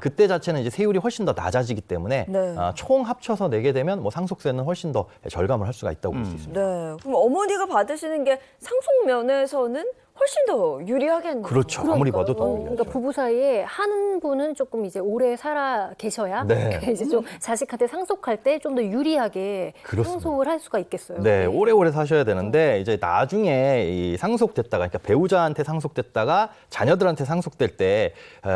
그때 자체는 이제 세율이 훨씬 더 낮아지기 때문에 네. 총 합쳐서 내게 되면 뭐 상속세는 훨씬 더 절감을 할 수가 있다고 볼 수 있습니다. 네. 그럼 어머니가 받으시는 게 상속 면에서는 훨씬 더 유리하겠네요. 그렇죠. 아무리 봐도 더 그러니까 유리하죠. 부부 사이에 한 분은 조금 이제 오래 살아 계셔야 네. 이제 좀 자식한테 상속할 때 좀 더 유리하게 그렇습니다. 상속을 할 수가 있겠어요. 네, 오래오래 사셔야 되는데 이제 나중에 이 상속됐다가, 그러니까 배우자한테 상속됐다가 자녀들한테 상속될 때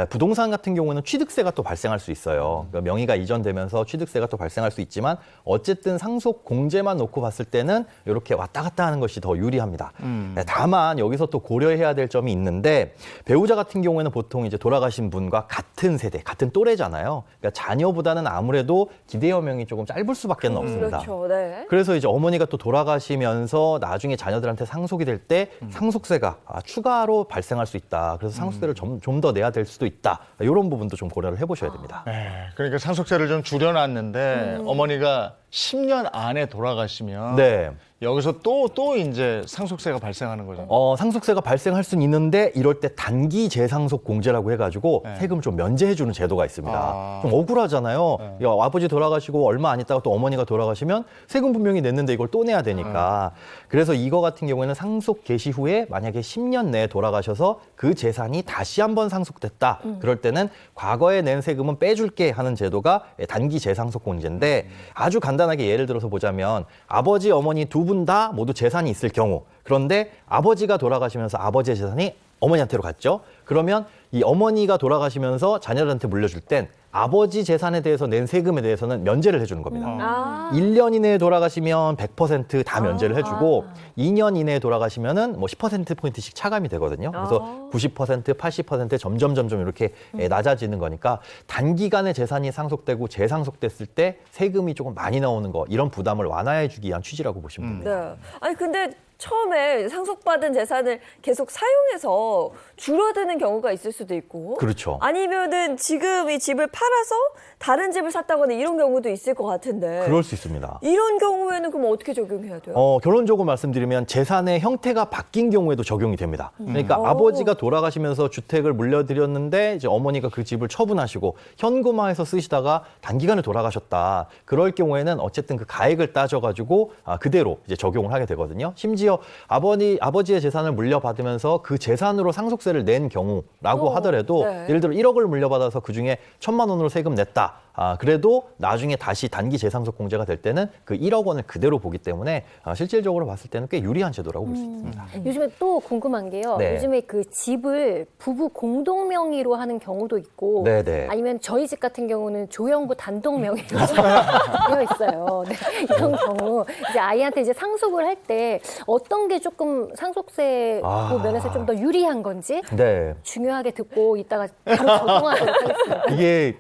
부동산 같은 경우는 취득세가 또 발생할 수 있어요. 그러니까 명의가 이전되면서 취득세가 또 발생할 수 있지만 어쨌든 상속 공제만 놓고 봤을 때는 이렇게 왔다 갔다 하는 것이 더 유리합니다. 네, 다만 여기서 또 고려해야 될 점이 있는데 배우자 같은 경우에는 보통 이제 돌아가신 분과 같은 세대, 같은 또래잖아요. 그러니까 자녀보다는 아무래도 기대 여명이 조금 짧을 수밖에 없습니다. 그렇죠. 네. 그래서 이제 어머니가 또 돌아가시면서 나중에 자녀들한테 상속이 될 때 상속세가 추가로 발생할 수 있다. 그래서 상속세를 좀 더 내야 될 수도 있다. 이런 부분도 좀 고려를 해보셔야 됩니다. 네, 그러니까 상속세를 좀 줄여놨는데 어머니가 10년 안에 돌아가시면 네. 여기서 또 이제 상속세가 발생하는 거죠. 상속세가 발생할 수는 있는데 이럴 때 단기 재상속 공제라고 해가지고 세금을 좀 면제해주는 제도가 있습니다. 좀 억울하잖아요. 야, 아버지 돌아가시고 얼마 안 있다가 또 어머니가 돌아가시면 세금 분명히 냈는데 이걸 또 내야 되니까. 그래서 이거 같은 경우에는 상속 개시 후에 만약에 10년 내에 돌아가셔서 그 재산이 다시 한번 상속됐다. 그럴 때는 과거에 낸 세금은 빼줄게 하는 제도가 단기 재상속 공제인데 아주 간단하게 예를 들어서 보자면 아버지, 어머니 두 분 다 모두 재산이 있을 경우, 그런데 아버지가 돌아가시면서 아버지의 재산이 어머니한테로 갔죠. 그러면 이 어머니가 돌아가시면서 자녀들한테 물려줄 땐 아버지 재산에 대해서 낸 세금에 대해서는 면제를 해주는 겁니다. 1년 이내에 돌아가시면 100% 다 면제를 해주고 2년 이내에 돌아가시면은 뭐 10%포인트씩 차감이 되거든요. 그래서 90%, 80% 점점 이렇게 낮아지는 거니까 단기간에 재산이 상속되고 재상속됐을 때 세금이 조금 많이 나오는 거, 이런 부담을 완화해 주기 위한 취지라고 보시면 됩니다. 네. 아니 근데 처음에 상속받은 재산을 계속 사용해서 줄어드는 경우가 있을 수도 있고 그렇죠. 아니면은 지금 이 집을 팔아서 다른 집을 샀다거나 이런 경우도 있을 것 같은데 그럴 수 있습니다. 이런 경우에는 그럼 어떻게 적용해야 돼요? 결론적으로 말씀드리면 재산의 형태가 바뀐 경우에도 적용이 됩니다. 그러니까 아버지가 돌아가시면서 주택을 물려드렸는데 이제 어머니가 그 집을 처분하시고 현금화해서 쓰시다가 단기간에 돌아가셨다. 그럴 경우에는 어쨌든 그 가액을 따져가지고 그대로 이제 적용을 하게 되거든요. 심지어 아버지의 재산을 물려받으면서 그 재산으로 상속세를 낸 경우라고 하더라도 네. 예를 들어 1억을 물려받아서 그중에 1,000만 원으로 세금 냈다. 그래도 나중에 다시 단기 재상속 공제가 될 때는 그 1억 원을 그대로 보기 때문에 실질적으로 봤을 때는 꽤 유리한 제도라고 볼 수 있습니다. 요즘에 또 궁금한 게요. 네. 요즘에 그 집을 부부 공동 명의로 하는 경우도 있고 네네. 아니면 저희 집 같은 경우는 조영구 단독 명의로 되어 있어요. 네. 이런 경우 이제 아이한테 이제 상속을 할 때 어떤 게 조금 상속세 그 면에서 좀 더 유리한 건지 네. 중요하게 듣고 이따가 바로 적용하도록 하겠습니다. 이게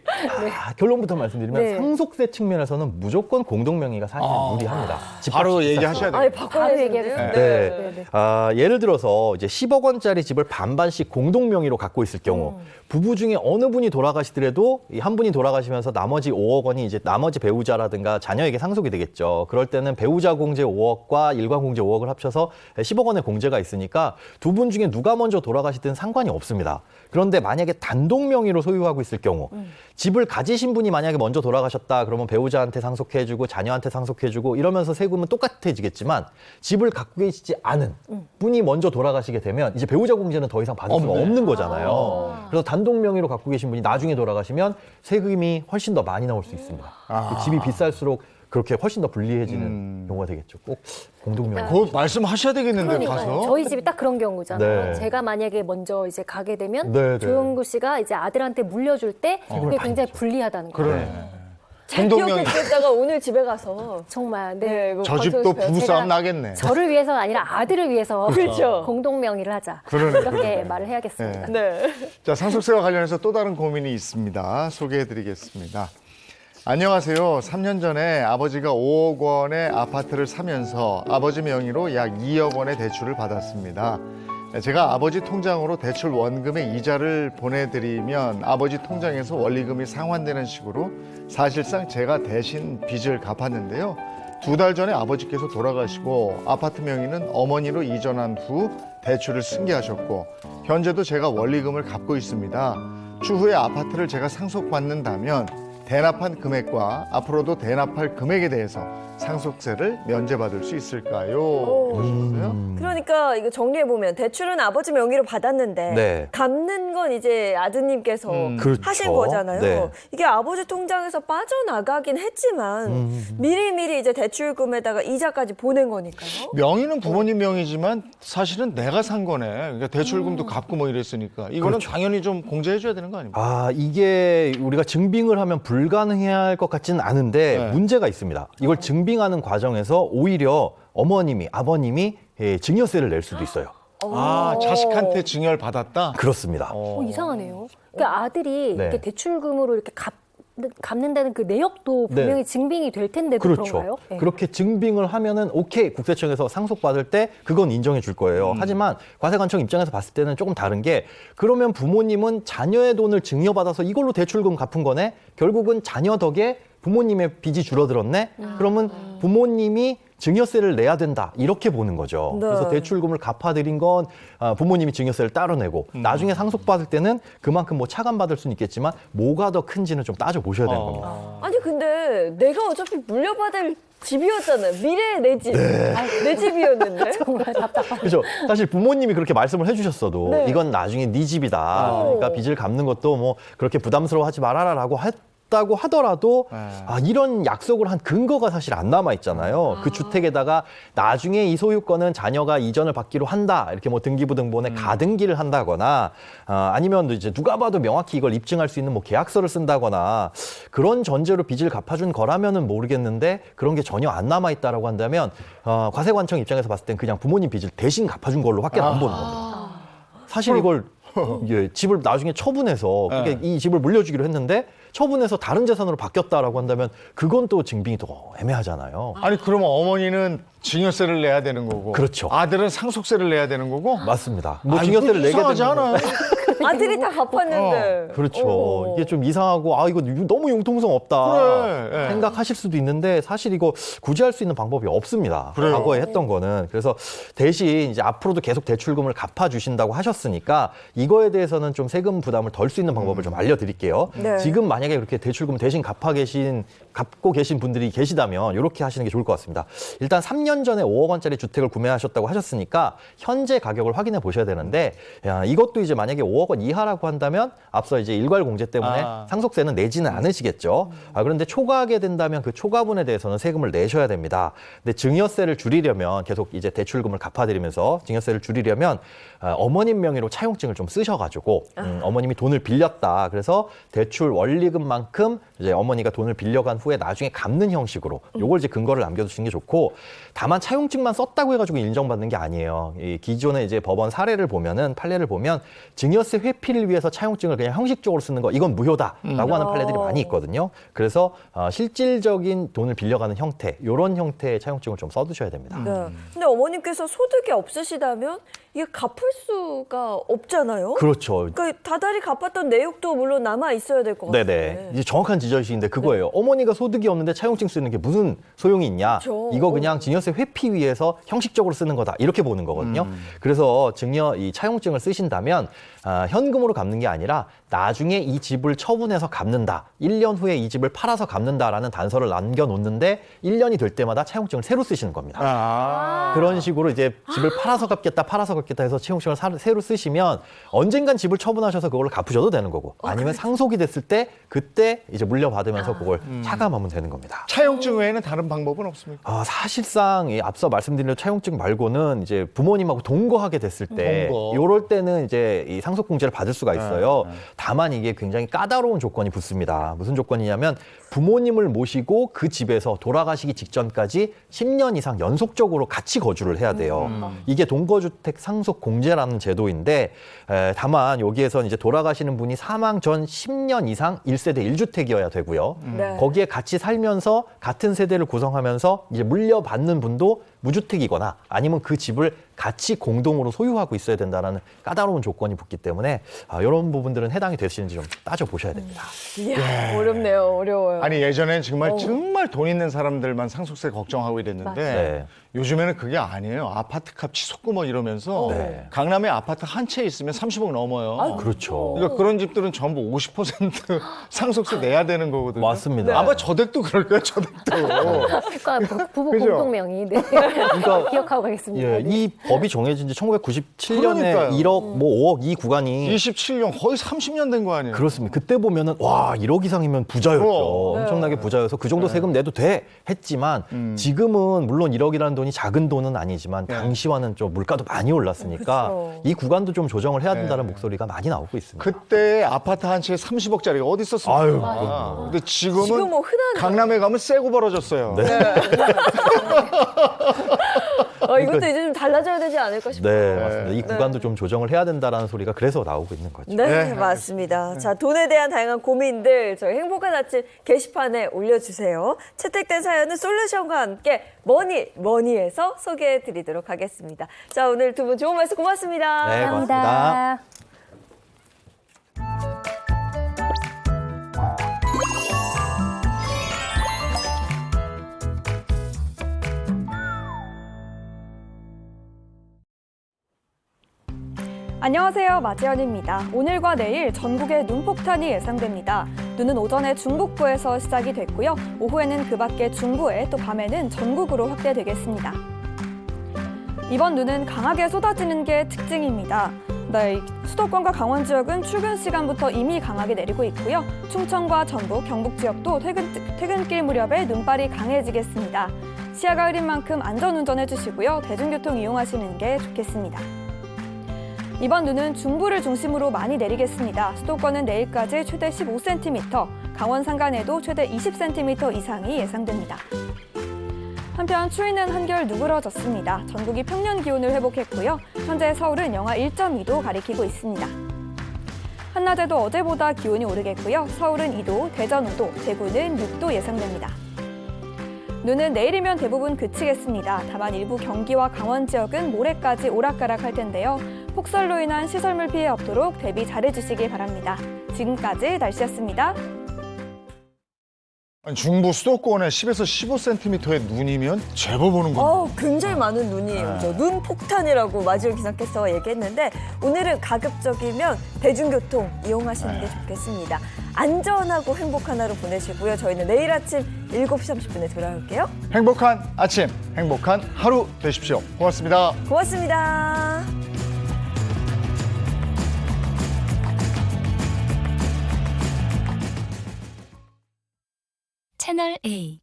결론부터 말씀드리면 네. 상속세 측면에서는 무조건 공동명의가 사실은 유리합니다. 바로 집값이 얘기하셔야 아니 돼요. 바로 얘기하겠습니다. 네. 예를 들어서 이제 10억 원짜리 집을 반반씩 공동 명의로 갖고 있을 경우 부부 중에 어느 분이 돌아가시더라도 이 한 분이 돌아가시면서 나머지 5억 원이 이제 나머지 배우자라든가 자녀에게 상속이 되겠죠. 그럴 때는 배우자 공제 5억과 일관 공제 5억을 합쳐서 10억 원의 공제가 있으니까 두 분 중에 누가 먼저 돌아가시든 상관이 없습니다. 그런데 만약에 단독 명의로 소유하고 있을 경우 집을 가지신 분이 만약에 먼저 돌아가셨다 그러면 배우자한테 상속해주고 자녀한테 상속해주고 이러면서 세금은 똑같아지겠지만 집을 갖고 계시지 않은 분이 먼저 돌아가시게 되면 이제 배우자 공제는 더 이상 받을 수가 없는 거잖아요. 그래서 단독 명의로 갖고 계신 분이 나중에 돌아가시면 세금이 훨씬 더 많이 나올 수 있습니다. 집이 비쌀수록 그렇게 훨씬 더 불리해지는 경우가 되겠죠. 꼭 공동명의. 그거 말씀하셔야 되겠는데 그러니까요. 가서. 저희 집이 딱 그런 경우잖아요. 네. 제가 만약에 먼저 이제 가게 되면 네, 네. 조영구 씨가 이제 아들한테 물려줄 때 그게 굉장히 불리하다는 거예요. 그러네. 잘 공동명의. 기억했다가 오늘 집에 가서 정말 네. 네, 이거 저 집도 방송에서 배웠어요. 부부싸움 나겠네. 저를 위해서가 아니라 아들을 위해서 그렇죠. 공동 명의를 하자. 그러네, 이렇게 그러네. 말을 해야겠습니다. 네. 자, 상속세와 관련해서 또 다른 고민이 있습니다. 소개해드리겠습니다. 안녕하세요. 3년 전에 아버지가 5억 원의 아파트를 사면서 아버지 명의로 약 2억 원의 대출을 받았습니다. 제가 아버지 통장으로 대출 원금의 이자를 보내드리면 아버지 통장에서 원리금이 상환되는 식으로 사실상 제가 대신 빚을 갚았는데요. 2달 전에 아버지께서 돌아가시고 아파트 명의는 어머니로 이전한 후 대출을 승계하셨고 현재도 제가 원리금을 갚고 있습니다. 추후에 아파트를 제가 상속받는다면 대납한 금액과 앞으로도 대납할 금액에 대해서 상속세를 면제받을 수 있을까요? 그러셨어요? 그러니까 이거 정리해 보면 대출은 아버지 명의로 받았는데 네. 갚는 건 이제 아드님께서 그렇죠. 하신 거잖아요. 네. 이게 아버지 통장에서 빠져나가긴 했지만 미리미리 이제 대출금에다가 이자까지 보낸 거니까요. 명의는 부모님 명의지만 사실은 내가 산 거네. 그러니까 대출금도 갚고 뭐 이랬으니까 이거는 당연히 좀 공제해줘야 되는 거 아닙니까? 이게 우리가 증빙을 하면 불가능해야 할 것 같지는 않은데 네. 문제가 있습니다. 이걸 증빙하는 과정에서 오히려 어머님이, 아버님이 증여세를 낼 수도 있어요. 자식한테 증여를 받았다? 그렇습니다. 이상하네요. 그러니까 아들이 네. 이렇게 대출금으로 이렇게 갚는다는 그 내역도 분명히 네. 증빙이 될 텐데도 그렇죠. 그런가요? 네. 그렇게 증빙을 하면은 오케이 국세청에서 상속받을 때 그건 인정해 줄 거예요. 하지만 과세관청 입장에서 봤을 때는 조금 다른 게 그러면 부모님은 자녀의 돈을 증여받아서 이걸로 대출금 갚은 거네. 결국은 자녀 덕에 부모님의 빚이 줄어들었네. 그러면 부모님이 증여세를 내야 된다 이렇게 보는 거죠. 네. 그래서 대출금을 갚아드린 건 부모님이 증여세를 따로 내고 나중에 상속받을 때는 그만큼 뭐 차감받을 수는 있겠지만 뭐가 더 큰지는 좀 따져보셔야 되는 겁니다. 아니 근데 내가 어차피 물려받을 집이었잖아요. 미래의 내 집. 내 집이었는데. 정말 답답하다. 그렇죠. 사실 부모님이 그렇게 말씀을 해주셨어도 네. 이건 나중에 네 집이다. 그러니까 빚을 갚는 것도 뭐 그렇게 부담스러워하지 말아라라고 했다고 하더라도 이런 약속을 한 근거가 사실 안 남아 있잖아요. 그 주택에다가 나중에 이 소유권은 자녀가 이전을 받기로 한다. 이렇게 뭐 등기부등본에 가등기를 한다거나 아니면 이제 누가 봐도 명확히 이걸 입증할 수 있는 뭐 계약서를 쓴다거나 그런 전제로 빚을 갚아준 거라면은 모르겠는데 그런 게 전혀 안 남아 있다라고 한다면 과세관청 입장에서 봤을 땐 그냥 부모님 빚을 대신 갚아준 걸로밖에 안 보는 겁니다. 사실 이걸 이게 집을 나중에 처분해서 그게 이 집을 물려주기로 했는데 처분해서 다른 재산으로 바뀌었다라고 한다면 그건 또 증빙이 더 애매하잖아요. 아니 그러면 어머니는 증여세를 내야 되는 거고, 그렇죠. 아들은 상속세를 내야 되는 거고. 맞습니다. 뭐 아, 증여세를 이거 내게 이상하지 되는 않아요? 아들이 다 갚았는데. 그렇죠. 이게 좀 이상하고 이거 너무 융통성 없다 그래, 예. 생각하실 수도 있는데 사실 이거 구제할 수 있는 방법이 없습니다. 그래요. 과거에 했던 거는. 그래서 대신 이제 앞으로도 계속 대출금을 갚아주신다고 하셨으니까 이거에 대해서는 좀 세금 부담을 덜 수 있는 방법을 좀 알려드릴게요. 네. 지금 만약에 그렇게 대출금 대신 갚고 계신 분들이 계시다면 이렇게 하시는 게 좋을 것 같습니다. 일단 3년 전에 5억 원짜리 주택을 구매하셨다고 하셨으니까 현재 가격을 확인해 보셔야 되는데 이것도 이제 만약에 5억 원 이하라고 한다면 앞서 이제 일괄 공제 때문에 상속세는 내지는 않으시겠죠. 그런데 초과하게 된다면 그 초과분에 대해서는 세금을 내셔야 됩니다. 근데 증여세를 줄이려면 계속 이제 대출금을 갚아드리면서 증여세를 줄이려면 어머님 명의로 차용증을 좀 쓰셔가지고 어머님이 돈을 빌렸다. 그래서 대출 원리금만큼 이제 어머니가 돈을 빌려간 후에 나중에 갚는 형식으로 요걸 이제 근거를 남겨두시는 게 좋고, 다만 차용증만 썼다고 해가지고 인정받는 게 아니에요. 이 기존에 이제 법원 사례를 보면은 판례를 보면 증여세 회피를 위해서 차용증을 그냥 형식적으로 쓰는 거 이건 무효다라고 하는 판례들이 많이 있거든요. 그래서 실질적인 돈을 빌려가는 형태, 이런 형태의 차용증을 좀 써두셔야 됩니다. 네. 근데 어머님께서 소득이 없으시다면 이게 갚을 수가 없잖아요. 그렇죠. 그러니까 다달이 갚았던 내역도 물론 남아 있어야 될 것 같아요. 네네. 이제 정확한 지적이신데 그거예요. 어머니가 소득이 없는데 차용증 쓰는 게 무슨 소용이 있냐? 그렇죠. 이거 그냥 증여세 회피 위해서 형식적으로 쓰는 거다. 이렇게 보는 거거든요. 그래서 이 차용증을 쓰신다면 현금으로 갚는 게 아니라 나중에 이 집을 처분해서 갚는다. 1년 후에 이 집을 팔아서 갚는다라는 단서를 남겨놓는데 1년이 될 때마다 차용증을 새로 쓰시는 겁니다. 그런 식으로 이제 집을 팔아서 갚겠다 해서 차용증을 새로 쓰시면 언젠간 집을 처분하셔서 그걸 갚으셔도 되는 거고, 아니면 상속이 됐을 때 그때 이제 물려받으면서 그걸 차감하면 되는 겁니다. 차용증 외에는 다른 방법은 없습니까? 사실상 앞서 말씀드린 차용증 말고는 이제 부모님하고 동거하게 됐을 때 동거. 요럴 때는 이제 이 상속공제를 받을 수가 있어요. 다만 이게 굉장히 까다로운 조건이 붙습니다. 무슨 조건이냐면 부모님을 모시고 그 집에서 돌아가시기 직전까지 10년 이상 연속적으로 같이 거주를 해야 돼요. 이게 동거주택 상속공제라는 제도인데 다만 여기에서 이제 돌아가시는 분이 사망 전 10년 이상 1세대 1주택이어야 되고요. 네. 거기에 같이 살면서 같은 세대를 구성하면서 이제 물려받는 분도 무주택이거나 아니면 그 집을 같이 공동으로 소유하고 있어야 된다는 까다로운 조건이 붙기 때문에 이런 부분들은 해당이 되시는지 좀 따져보셔야 됩니다. 이야, 어렵네요. 어려워요. 아니 예전엔 정말 돈 있는 사람들만 상속세 걱정하고 이랬는데 네. 요즘에는 그게 아니에요. 아파트 값 치솟고 뭐 이러면서 네. 강남에 아파트 한 채 있으면 30억 넘어요. 그렇죠. 그러니까 그런 집들은 전부 50% 상속세 내야 되는 거거든요. 맞습니다. 아마 저댁도 그럴 거예요. 저댁도. 그러니까 부부 그죠? 공동명의 네. 그러니까 기억하고 가겠습니다. 예, 이 법이 정해진 지 1997년에 그러니까요. 1억, 뭐 5억 이 구간이 27년 거의 30년 된 거 아니에요. 그렇습니다. 그때 보면은 와 1억 이상이면 부자였죠. 그럼. 엄청나게 부자여서 그 정도 세금 내도 돼 했지만 지금은 물론 1억이라는 돈이 작은 돈은 아니지만 당시와는 좀 물가도 많이 올랐으니까 그렇죠. 이 구간도 좀 조정을 해야 된다는 목소리가 많이 나오고 있습니다. 그때 아파트 한 채에 30억짜리가 어디 있었습니까? 아유, 근데 지금은 지금 뭐 흔한 강남에 가면 새고 벌어졌어요. 네. 이것도 이제 좀 달라져야 되지 않을까 싶어요. 네, 맞습니다. 이 구간도 좀 조정을 해야 된다는 소리가 그래서 나오고 있는 거죠. 네, 맞습니다. 자, 돈에 대한 다양한 고민들 저희 행복한 아침 게시판에 올려주세요. 채택된 사연은 솔루션과 함께 머니에서 소개해드리도록 하겠습니다. 자, 오늘 두 분 좋은 말씀 고맙습니다. 네, 고맙습니다. 안녕하세요. 마지연입니다. 오늘과 내일 전국에 눈폭탄이 예상됩니다. 눈은 오전에 중북부에서 시작이 됐고요. 오후에는 그 밖에 중부에 또 밤에는 전국으로 확대되겠습니다. 이번 눈은 강하게 쏟아지는 게 특징입니다. 네, 수도권과 강원 지역은 출근 시간부터 이미 강하게 내리고 있고요. 충청과 전북, 경북 지역도 퇴근길 무렵에 눈발이 강해지겠습니다. 시야가 흐린 만큼 안전운전 해주시고요. 대중교통 이용하시는 게 좋겠습니다. 이번 눈은 중부를 중심으로 많이 내리겠습니다. 수도권은 내일까지 최대 15cm, 강원 산간에도 최대 20cm 이상이 예상됩니다. 한편 추위는 한결 누그러졌습니다. 전국이 평년 기온을 회복했고요. 현재 서울은 영하 1.2도 가리키고 있습니다. 한낮에도 어제보다 기온이 오르겠고요. 서울은 2도, 대전 5도, 대구는 6도 예상됩니다. 눈은 내일이면 대부분 그치겠습니다. 다만 일부 경기와 강원 지역은 모레까지 오락가락할 텐데요. 폭설로 인한 시설물 피해 없도록 대비 잘해주시길 바랍니다. 지금까지 날씨였습니다. 아니, 중부 수도권에 10에서 15cm의 눈이면 제법 오는 건데. 굉장히 많은 눈이에요. 네. 눈 폭탄이라고 마지오 기상캐스터가 얘기했는데 오늘은 가급적이면 대중교통 이용하시는 게 좋겠습니다. 안전하고 행복한 하루 보내시고요. 저희는 내일 아침 7시 30분에 돌아올게요. 행복한 아침, 행복한 하루 되십시오. 고맙습니다. 고맙습니다. 채널 A